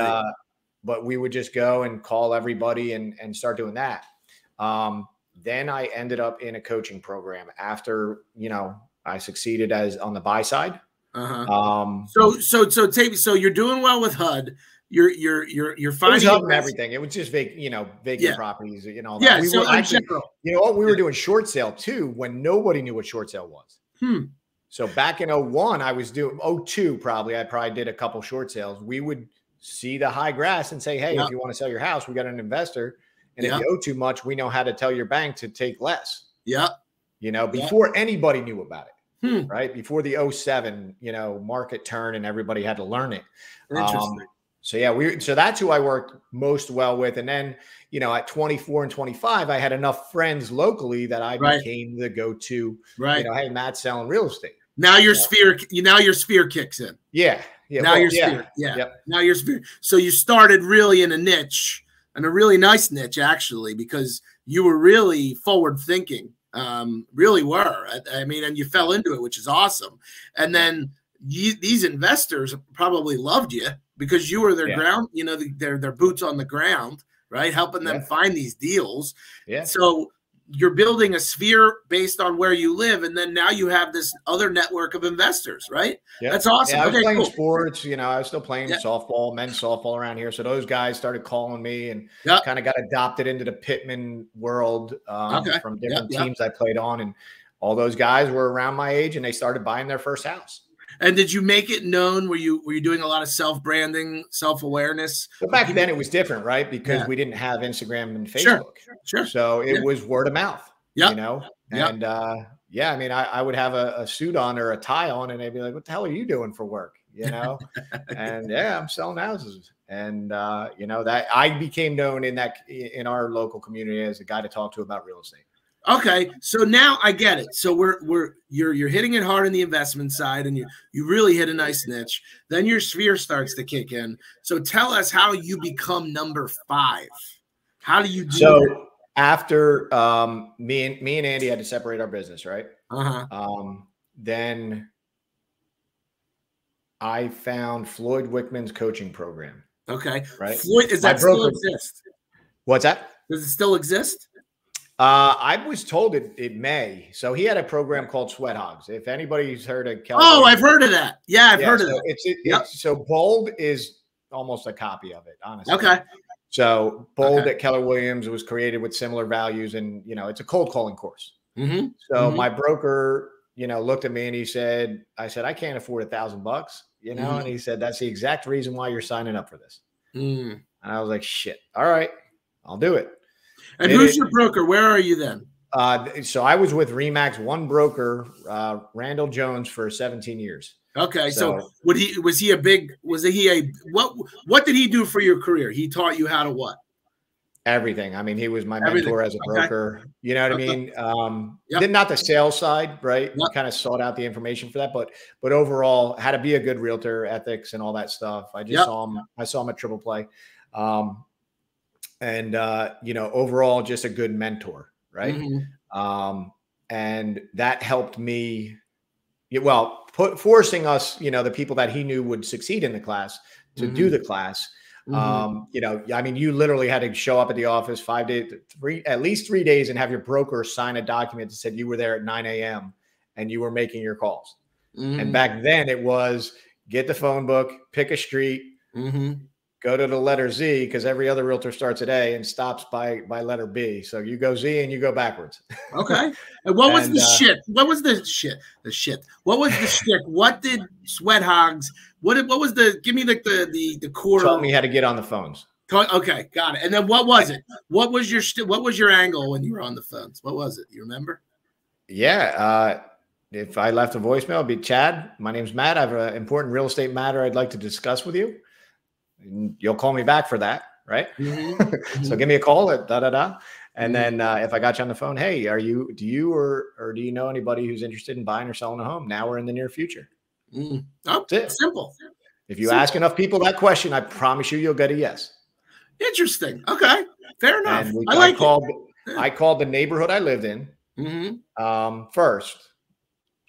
S2: But we would just go and call everybody and start doing that. Then I ended up in a coaching program after, you know, I succeeded on the buy side.
S1: So you're doing well with HUD. You're finding
S2: HUD and everything. It was just vacant properties, you know.
S1: Yeah.
S2: We were actually, you know what, we were doing short sale too when nobody knew what short sale was. So back in 01, I was doing 02 probably. I probably did a couple short sales. We would see the high grass and say, hey, if you want to sell your house, we got an investor. And if you owe too much, we know how to tell your bank to take less. Yeah. You know, before anybody knew about it. Right. Before the 07, you know, market turn and everybody had to learn it.
S1: Interesting.
S2: So that's who I worked most well with. And then, you know, at 24 and 25, I had enough friends locally that I became the go-to, you know, hey, Matt's selling real estate.
S1: Now your sphere kicks in.
S2: Yeah.
S1: Now your sphere. Now your sphere. So you started really in a niche, and a really nice niche, actually, because you were really forward thinking. Really were. I mean, and you fell into it, which is awesome. And then these investors probably loved you because you were their ground, you know, their boots on the ground, right? Helping them find these deals. Yeah. So you're building a sphere based on where you live, and then now you have this other network of investors, right? Yeah. That's awesome.
S2: Yeah, I was playing sports, you know, I was still playing softball, men's softball around here. So those guys started calling me and kind of got adopted into the Pittman world from different teams I played on. And all those guys were around my age and they started buying their first house.
S1: And did you make it known? Were you doing a lot of self-branding, self-awareness?
S2: But back then it was different, right? Because we didn't have Instagram and Facebook.
S1: Sure.
S2: So it was word of mouth, you know? And I mean, I would have a suit on or a tie on and they'd be like, what the hell are you doing for work? You know? And I'm selling houses. And, you know, that I became known in our local community as a guy to talk to about real estate.
S1: Okay, so now I get it. So you're hitting it hard on the investment side, and you really hit a nice niche. Then your sphere starts to kick in. So tell us how you become number 5. How do you do that?
S2: After me and Andy had to separate our business, right? Then I found Floyd Wickman's coaching program.
S1: Okay,
S2: right.
S1: Floyd, does that still exist?
S2: What's that?
S1: Does it still exist?
S2: I was told it may. So he had a program called Sweat Hogs. If anybody's heard of Kelly.
S1: Oh, I've heard of that. Yeah, I've heard of that.
S2: So Bold is almost a copy of it, honestly.
S1: Okay.
S2: So Bold at Keller Williams was created with similar values, and you know, it's a cold calling course. So my broker, you know, looked at me and he said, I said, I can't afford $1,000, you know, and he said, that's the exact reason why you're signing up for this. And I was like, shit. All right, I'll do it.
S1: And who's your broker? Where are you then?
S2: So I was with Remax, one broker, Randall Jones, for 17 years.
S1: Okay, so was he what did he do for your career? He taught you how to what?
S2: Everything. I mean, he was my mentor as a broker. You know what I mean? Then not the sales side, right? We kind of sought out the information for that, but overall, how to be a good realtor, ethics, and all that stuff. I just saw him. I saw him at Triple Play, and you know, overall, just a good mentor, right? And that helped me. Well, forcing us, you know, the people that he knew would succeed in the class to do the class. You know, I mean, you literally had to show up at the office 5 days, at least 3 days, and have your broker sign a document that said you were there at 9 a.m. and you were making your calls. And back then it was get the phone book, pick a street, go to the letter Z, because every other realtor starts at A and stops by letter B. So you go Z and you go backwards.
S1: Okay. And what was the shit? What was the shit? What was the shit? What did Sweat Hogs? What was the? Give me like the core.
S2: Taught me how to get on the phones.
S1: Okay, got it. And then what was it? What was your angle when you were on the phones? What was it? You remember?
S2: Yeah. If I left a voicemail, it'd be Chad. My name's Matt. I have an important real estate matter I'd like to discuss with you. And you'll call me back for that, right? So give me a call at da-da-da. And then if I got you on the phone, hey, do you know anybody who's interested in buying or selling a home now or in the near future?
S1: Oh, that's it. Simple.
S2: If you ask enough people that question, I promise you'll get a yes.
S1: Interesting. Okay. Fair enough.
S2: And I called the neighborhood I lived in first.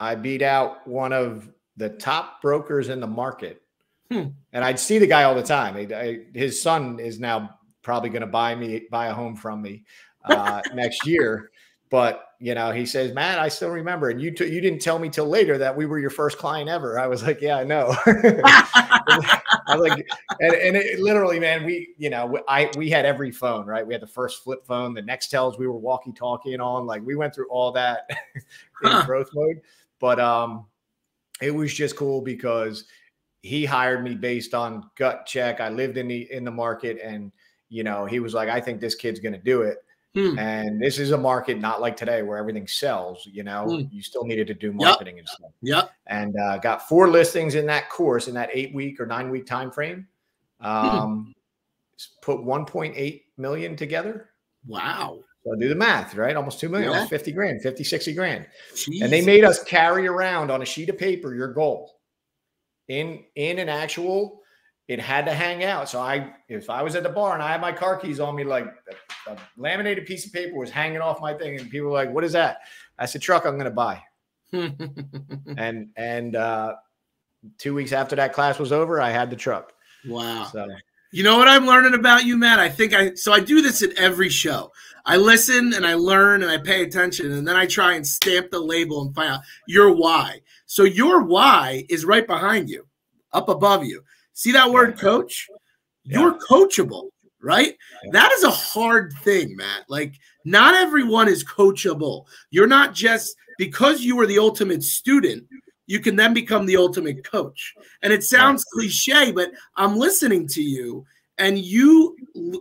S2: I beat out one of the top brokers in the market. And I'd see the guy all the time. His son is now probably going to buy a home from me next year. But, you know, he says, Matt, I still remember. And you didn't tell me till later that we were your first client ever. I was like, yeah, I know. I was like, and it literally, man, we had every phone, right? We had the first flip phone, the Nextels we were walkie-talkieing on. Like we went through all that in growth mode. But it was just cool because he hired me based on gut check. I lived in the market, and you know, he was like, I think this kid's going to do it. And this is a market not like today where everything sells. You know, you still needed to do marketing and stuff. And got 4 listings in that course in that 8-week or 9-week time frame. Put 1.8 million together.
S1: Wow.
S2: So do the math, right? Almost 2 million, almost 50 grand, 50, 60 grand.
S1: Jeez.
S2: And they made us carry around on a sheet of paper your goal. In an actual, it had to hang out. So if I was at the bar and I had my car keys on me, like a laminated piece of paper was hanging off my thing, and people were like, "What is that?" That's a truck I'm going to buy. and 2 weeks after that class was over, I had the truck.
S1: Wow.
S2: So,
S1: you know what I'm learning about you, Matt? I do this at every show. I listen and I learn and I pay attention, and then I try and stamp the label and find out your why. So your why is right behind you, up above you. See that word coach? You're coachable, right? That is a hard thing, Matt. Like, not everyone is coachable. You're not just because you were the ultimate student, you can then become the ultimate coach. And it sounds cliche, but I'm listening to you, and you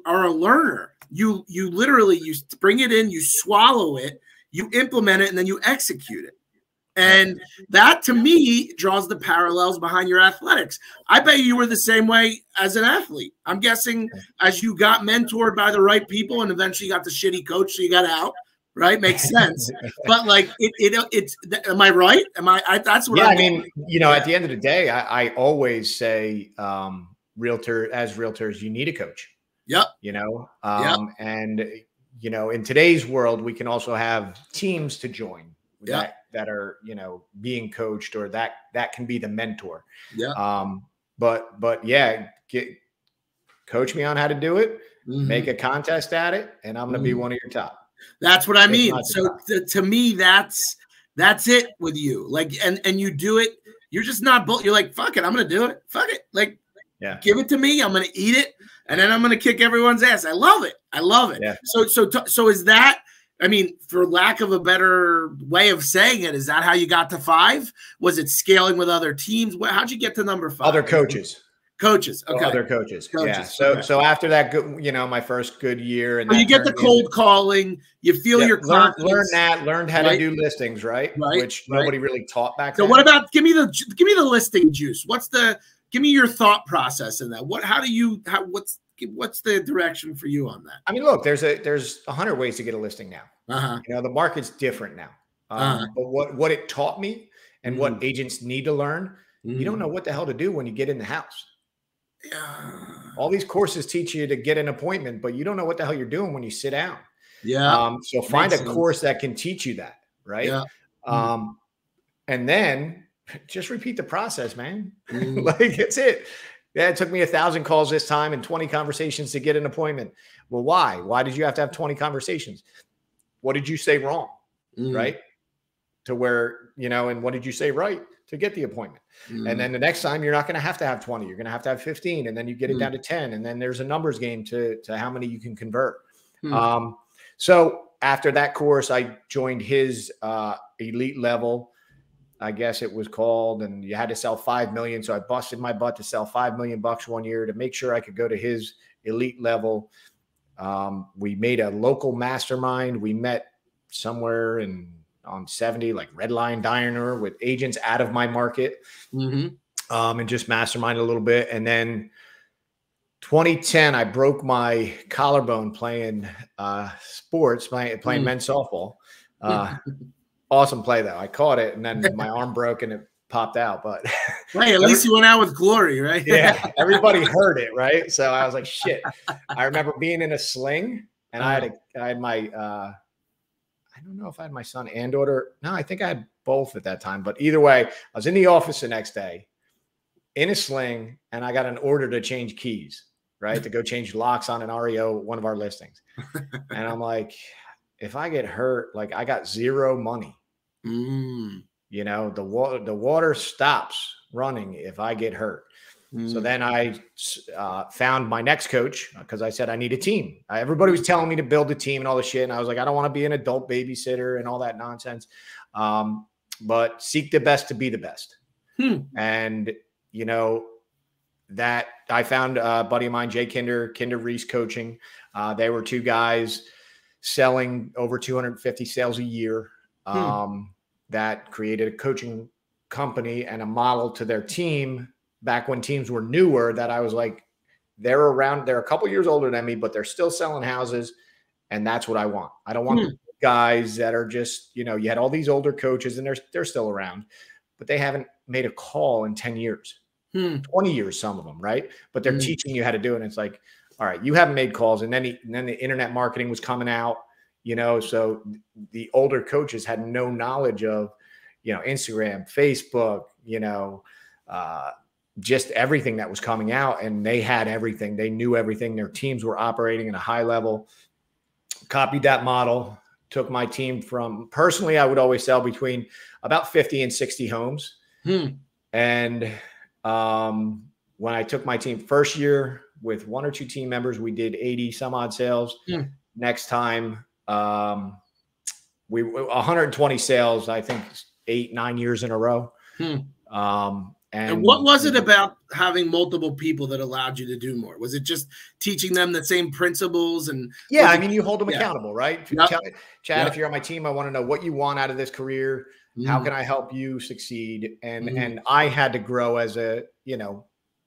S1: are a learner. You literally, you bring it in, you swallow it, you implement it, and then you execute it. And that, to me, draws the parallels behind your athletics. I bet you were the same way as an athlete. I'm guessing as you got mentored by the right people and eventually got the shitty coach, so you got out, right? Makes sense. But like, it's, am I right? That's what I
S2: mean, you know, at the end of the day, I always say, realtors, you need a coach.
S1: Yep.
S2: You know, and, you know, in today's world, we can also have teams to join that are, you know, being coached, or that can be the mentor. But yeah, coach me on how to do it, make a contest at it, and I'm going to be one of your top.
S1: That's what I mean. So to me, that's it with you. Like, and you do it. You're just not, you're like, fuck it, I'm going to do it. Fuck it. Like, give it to me. I'm going to eat it. And then I'm going to kick everyone's ass. I love it. I love it. Yeah. So is that, I mean, for lack of a better way of saying it, is that how you got to 5? Was it scaling with other teams? How'd you get to number 5?
S2: Other coaches.
S1: Coaches. Okay.
S2: Other coaches. Yeah.
S1: Okay.
S2: So after that, good, my first good year, and
S1: you get the cold calling. You feel your confidence.
S2: Learned how to do listings, right? Which nobody really taught back then.
S1: So what about give me the listing juice? Give me your thought process in that. What's the direction for you on that?
S2: I mean, look, there's 100 ways to get a listing now. The market's different now. But what it taught me and what agents need to learn, you don't know what the hell to do when you get in the house. All these courses teach you to get an appointment, but you don't know what the hell you're doing when you sit down. So find a course that can teach you that, right? And then just repeat the process, man. Like, it's it. Yeah, it took me 1,000 calls this time and 20 conversations to get an appointment. Well, why? Why did you have to have 20 conversations? What did you say wrong? Right? To where, and what did you say right to get the appointment? And then the next time you're not going to have 20. You're going to have 15, and then you get it down to 10. And then there's a numbers game to how many you can convert. So after that course, I joined his elite level, I guess it was called, and you had to sell 5 million. So I busted my butt to sell $5 million 1 year to make sure I could go to his elite level. We made a local mastermind. We met somewhere on 70, like Red Lion Diner, with agents out of my market, and just mastermind a little bit. And then 2010, I broke my collarbone playing sports, playing men's softball. Awesome play though. I caught it, and then my arm broke and it popped out. But
S1: hey, at least you went out with glory, right?
S2: Yeah, everybody heard it, right? So I was like, shit. I remember being in a sling, and I had my I don't know if I had my son and daughter. No, I think I had both at that time. But either way, I was in the office the next day in a sling, and I got an order to change keys, right? To go change locks on an REO, one of our listings. And I'm like, if I get hurt, like, I got zero money. The water stops running if I get hurt. So then I found my next coach, because I said I need a team. Everybody was telling me to build a team and all this shit. And I was like, I don't want to be an adult babysitter and all that nonsense. But seek the best to be the best. And, that I found a buddy of mine, Jay Kinder Reese Coaching. They were two guys selling over 250 sales a year, that created a coaching company and a model to their team back when teams were newer, that I was like, they're a couple years older than me, but they're still selling houses. And that's what I want. I don't want the guys that are just, you had all these older coaches and they're still around, but they haven't made a call in 10 years, 20 years, some of them. Right. But they're teaching you how to do it. And it's like, all right, you haven't made calls. And then the internet marketing was coming out, so the older coaches had no knowledge of, Instagram, Facebook, just everything that was coming out, and they had everything. They knew everything. Their teams were operating at a high level. Copied that model, took my team from, personally, I would always sell between about 50 and 60 homes. And when I took my team first year with 1 or 2 team members, we did 80 some odd sales. Next time, we 120 sales, I think 8-9 years in a row. And
S1: what was it about having multiple people that allowed you to do more? Was it just teaching them the same principles? And
S2: I mean, you hold them accountable, right? Chad, if you're on my team, I want to know what you want out of this career. How can I help you succeed? And I had to grow as a,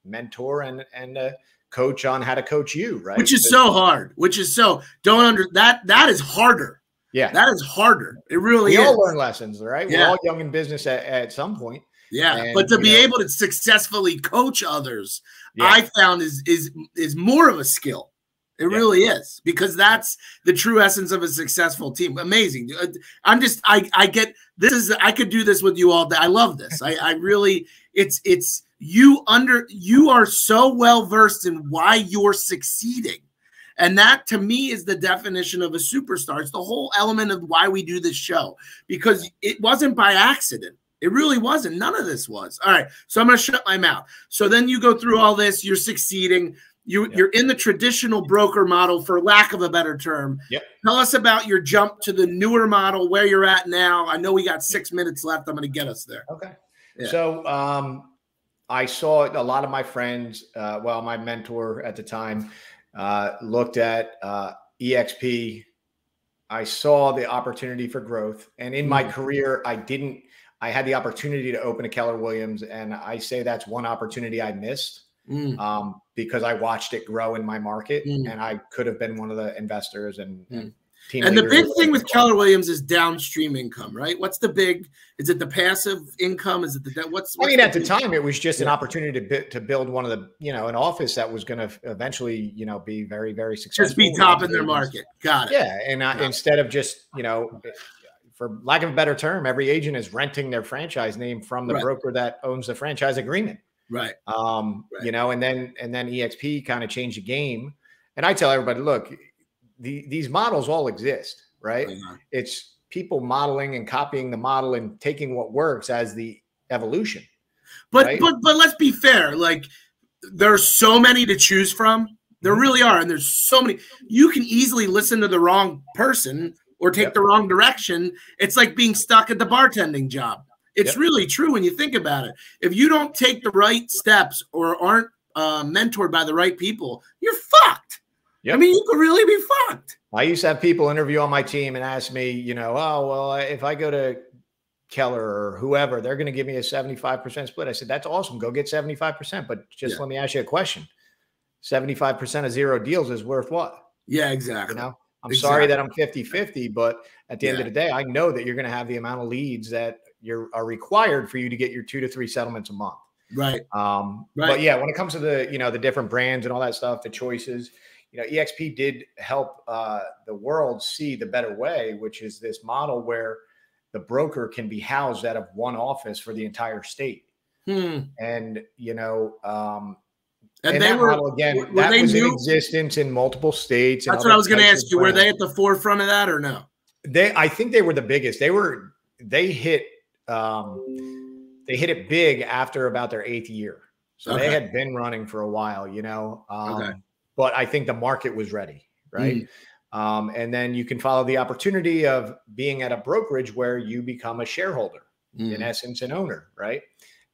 S2: mentor and a coach on how to coach you, right?
S1: Which is so hard. That is harder. Yeah, that is harder. It really is.
S2: We all learn lessons, right? We're all young in business at some point.
S1: Yeah, but to be able to successfully coach others, I found is more of a skill. It really is, because that's the true essence of a successful team. Amazing. I get this. I could do this with you all day. I love this. I really, you are so well versed in why you're succeeding. And that, to me, is the definition of a superstar. It's the whole element of why we do this show, because it wasn't by accident. It really wasn't. None of this was. All right. So I'm going to shut my mouth. So then you go through all this. You're succeeding. You're in the traditional broker model, for lack of a better term. Tell us about your jump to the newer model, where you're at now. I know we got 6 minutes left. I'm going to get us there.
S2: Okay. So I saw a lot of my friends, my mentor at the time looked at EXP. I saw the opportunity for growth. And in my career, I had the opportunity to open a Keller Williams. And I say that's one opportunity I missed because I watched it grow in my market and I could have been one of the investors and team
S1: and the
S2: leaders.
S1: big thing with Keller Williams is downstream income, right? What's the big, is it the passive income? Is it the, what's
S2: I mean, at the time it was just an opportunity to build one of the, an office that was going to eventually, be very, very successful.
S1: Just be top in their market. Got it.
S2: Yeah. And instead of just, for lack of a better term, every agent is renting their franchise name from the broker that owns the franchise agreement.
S1: Right.
S2: And then EXP kind of changed the game. And I tell everybody, look, these models all exist, right? It's people modeling and copying the model and taking what works as the evolution.
S1: But let's be fair. Like, there's so many to choose from. There really are. And there's so many. You can easily listen to the wrong person or take the wrong direction. It's like being stuck at the bartending job. It's really true when you think about it. If you don't take the right steps or aren't mentored by the right people, you're fucked. I mean, you could really be fucked.
S2: I used to have people interview on my team and ask me, if I go to Keller or whoever, they're going to give me a 75% split. I said, that's awesome. Go get 75%. But just let me ask you a question. 75% of zero deals is worth what?
S1: Yeah, exactly.
S2: I'm sorry that I'm 50-50, but at the end of the day, I know that you're going to have the amount of leads that are required for you to get your 2 to 3 settlements a month.
S1: Right.
S2: But yeah, when it comes to the different brands and all that stuff, the choices, EXP did help the world see the better way, which is this model where the broker can be housed out of one office for the entire state. And,
S1: and
S2: that model, again, that was in existence in multiple states.
S1: That's what I was going to ask you. Were they at the forefront of that or no?
S2: I think they were the biggest. They hit it big after about their 8th year. So they had been running for a while, but I think the market was ready. Right. And then you can follow the opportunity of being at a brokerage where you become a shareholder, in essence, an owner. Right.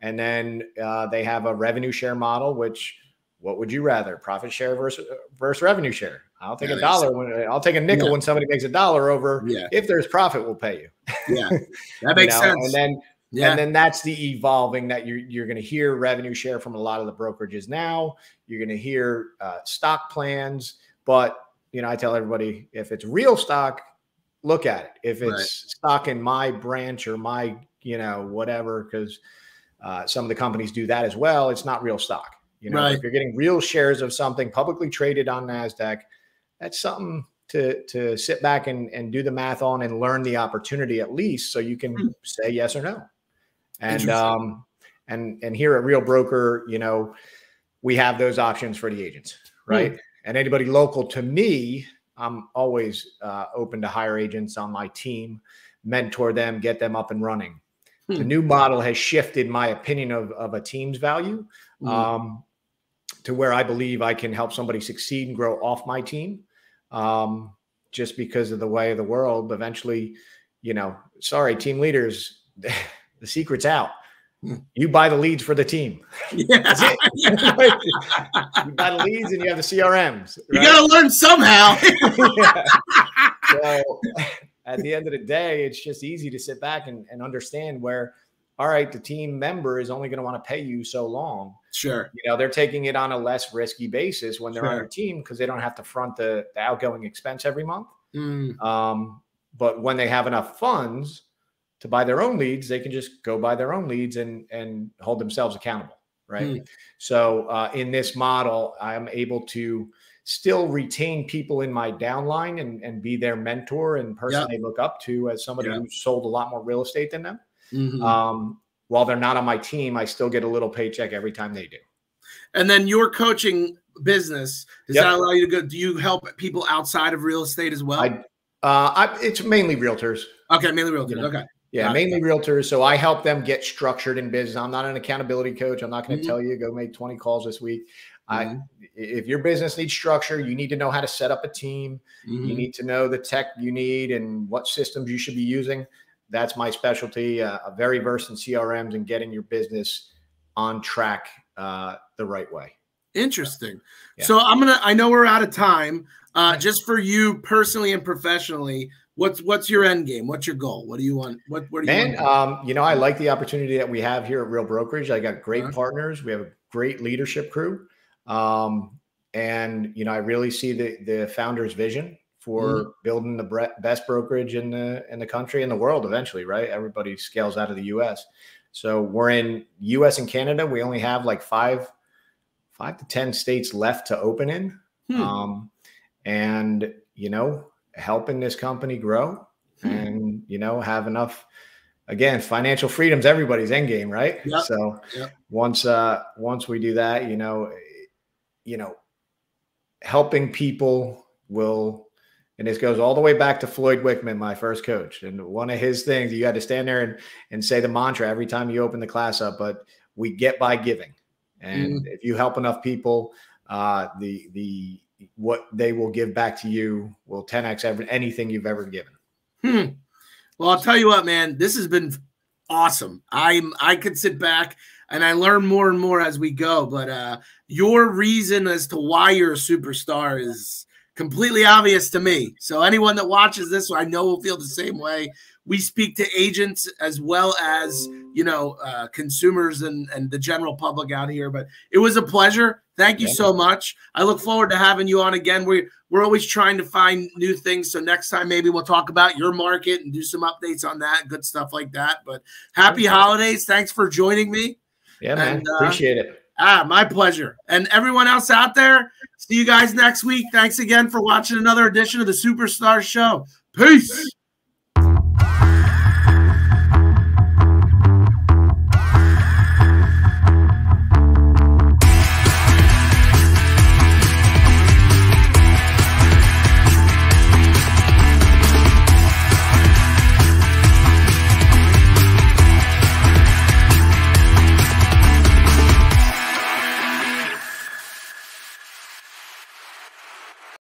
S2: And then they have a revenue share model, which, what would you rather, profit share versus revenue share? I'll take I'll take a nickel when somebody makes $1 over. If there's profit, we'll pay you.
S1: That makes sense.
S2: And then that's the evolving that you're going to hear revenue share from a lot of the brokerages now. You're going to hear stock plans, but I tell everybody, if it's real stock, look at it. If it's stock in my branch or my whatever, because some of the companies do that as well, it's not real stock. If you're getting real shares of something publicly traded on NASDAQ, that's something to sit back and do the math on and learn the opportunity at least, so you can say yes or no. And here at Real Broker, we have those options for the agents, right? And anybody local to me, I'm always open to hire agents on my team, mentor them, get them up and running. The new model has shifted my opinion of a team's value to where I believe I can help somebody succeed and grow off my team. Just because of the way of the world, eventually, sorry, team leaders, the secret's out. You buy the leads for the team. That's it. You buy the leads and you have the CRMs. Right?
S1: You got to learn somehow.
S2: So at the end of the day, it's just easy to sit back and understand where, all right, the team member is only going to want to pay you so long.
S1: Sure.
S2: They're taking it on a less risky basis when they're on your team, because they don't have to front the outgoing expense every month. But when they have enough funds to buy their own leads, they can just go buy their own leads and hold themselves accountable. Right. So in this model, I'm able to still retain people in my downline and be their mentor and person they look up to as somebody who's sold a lot more real estate than them. While they're not on my team, I still get a little paycheck every time they do.
S1: And then your coaching business, does that allow you to go? Do you help people outside of real estate as well?
S2: It's mainly realtors.
S1: Okay, mainly realtors. Okay.
S2: Yeah, mainly realtors. So I help them get structured in business. I'm not an accountability coach. I'm not going to tell you go make 20 calls this week. If your business needs structure, you need to know how to set up a team. You need to know the tech you need and what systems you should be using. That's my specialty. Very versed in CRMs and getting your business on track the right way.
S1: Interesting.
S2: Yeah.
S1: So I know we're out of time. Just for you personally and professionally, what's your end game? What's your goal? What do you want? What do you want?
S2: You know, I like the opportunity that we have here at Real Brokerage. I got great partners. We have a great leadership crew. And, you know, I really see the founder's vision for building the best brokerage in the country and the world eventually, right? Everybody scales out of the US. So we're in US and Canada. We only have like 5 to 10 states left to open in. And, you know, helping this company grow and, you know, have enough, again, financial freedom's everybody's end game, right?
S1: Yep.
S2: So once we do that, you know, helping people will, and this goes all the way back to Floyd Wickman, my first coach. And one of his things, you had to stand there and say the mantra every time you open the class up, but we get by giving. And if you help enough people, what they will give back to you will 10x anything you've ever given.
S1: Well, I'll tell you what, man, this has been awesome. I could sit back and I learn more and more as we go, but your reason as to why you're a superstar is completely obvious to me. So anyone that watches this, I know will feel the same way. We speak to agents as well as, you know, consumers and the general public out here. But it was a pleasure. Thank you so much. I look forward to having you on again. We're always trying to find new things. So next time, maybe we'll talk about your market and do some updates on that, good stuff like that. But happy holidays. Thanks for joining me.
S2: Yeah, man. Appreciate it.
S1: My pleasure. And everyone else out there, see you guys next week. Thanks again for watching another edition of the SuperStar Show. Peace.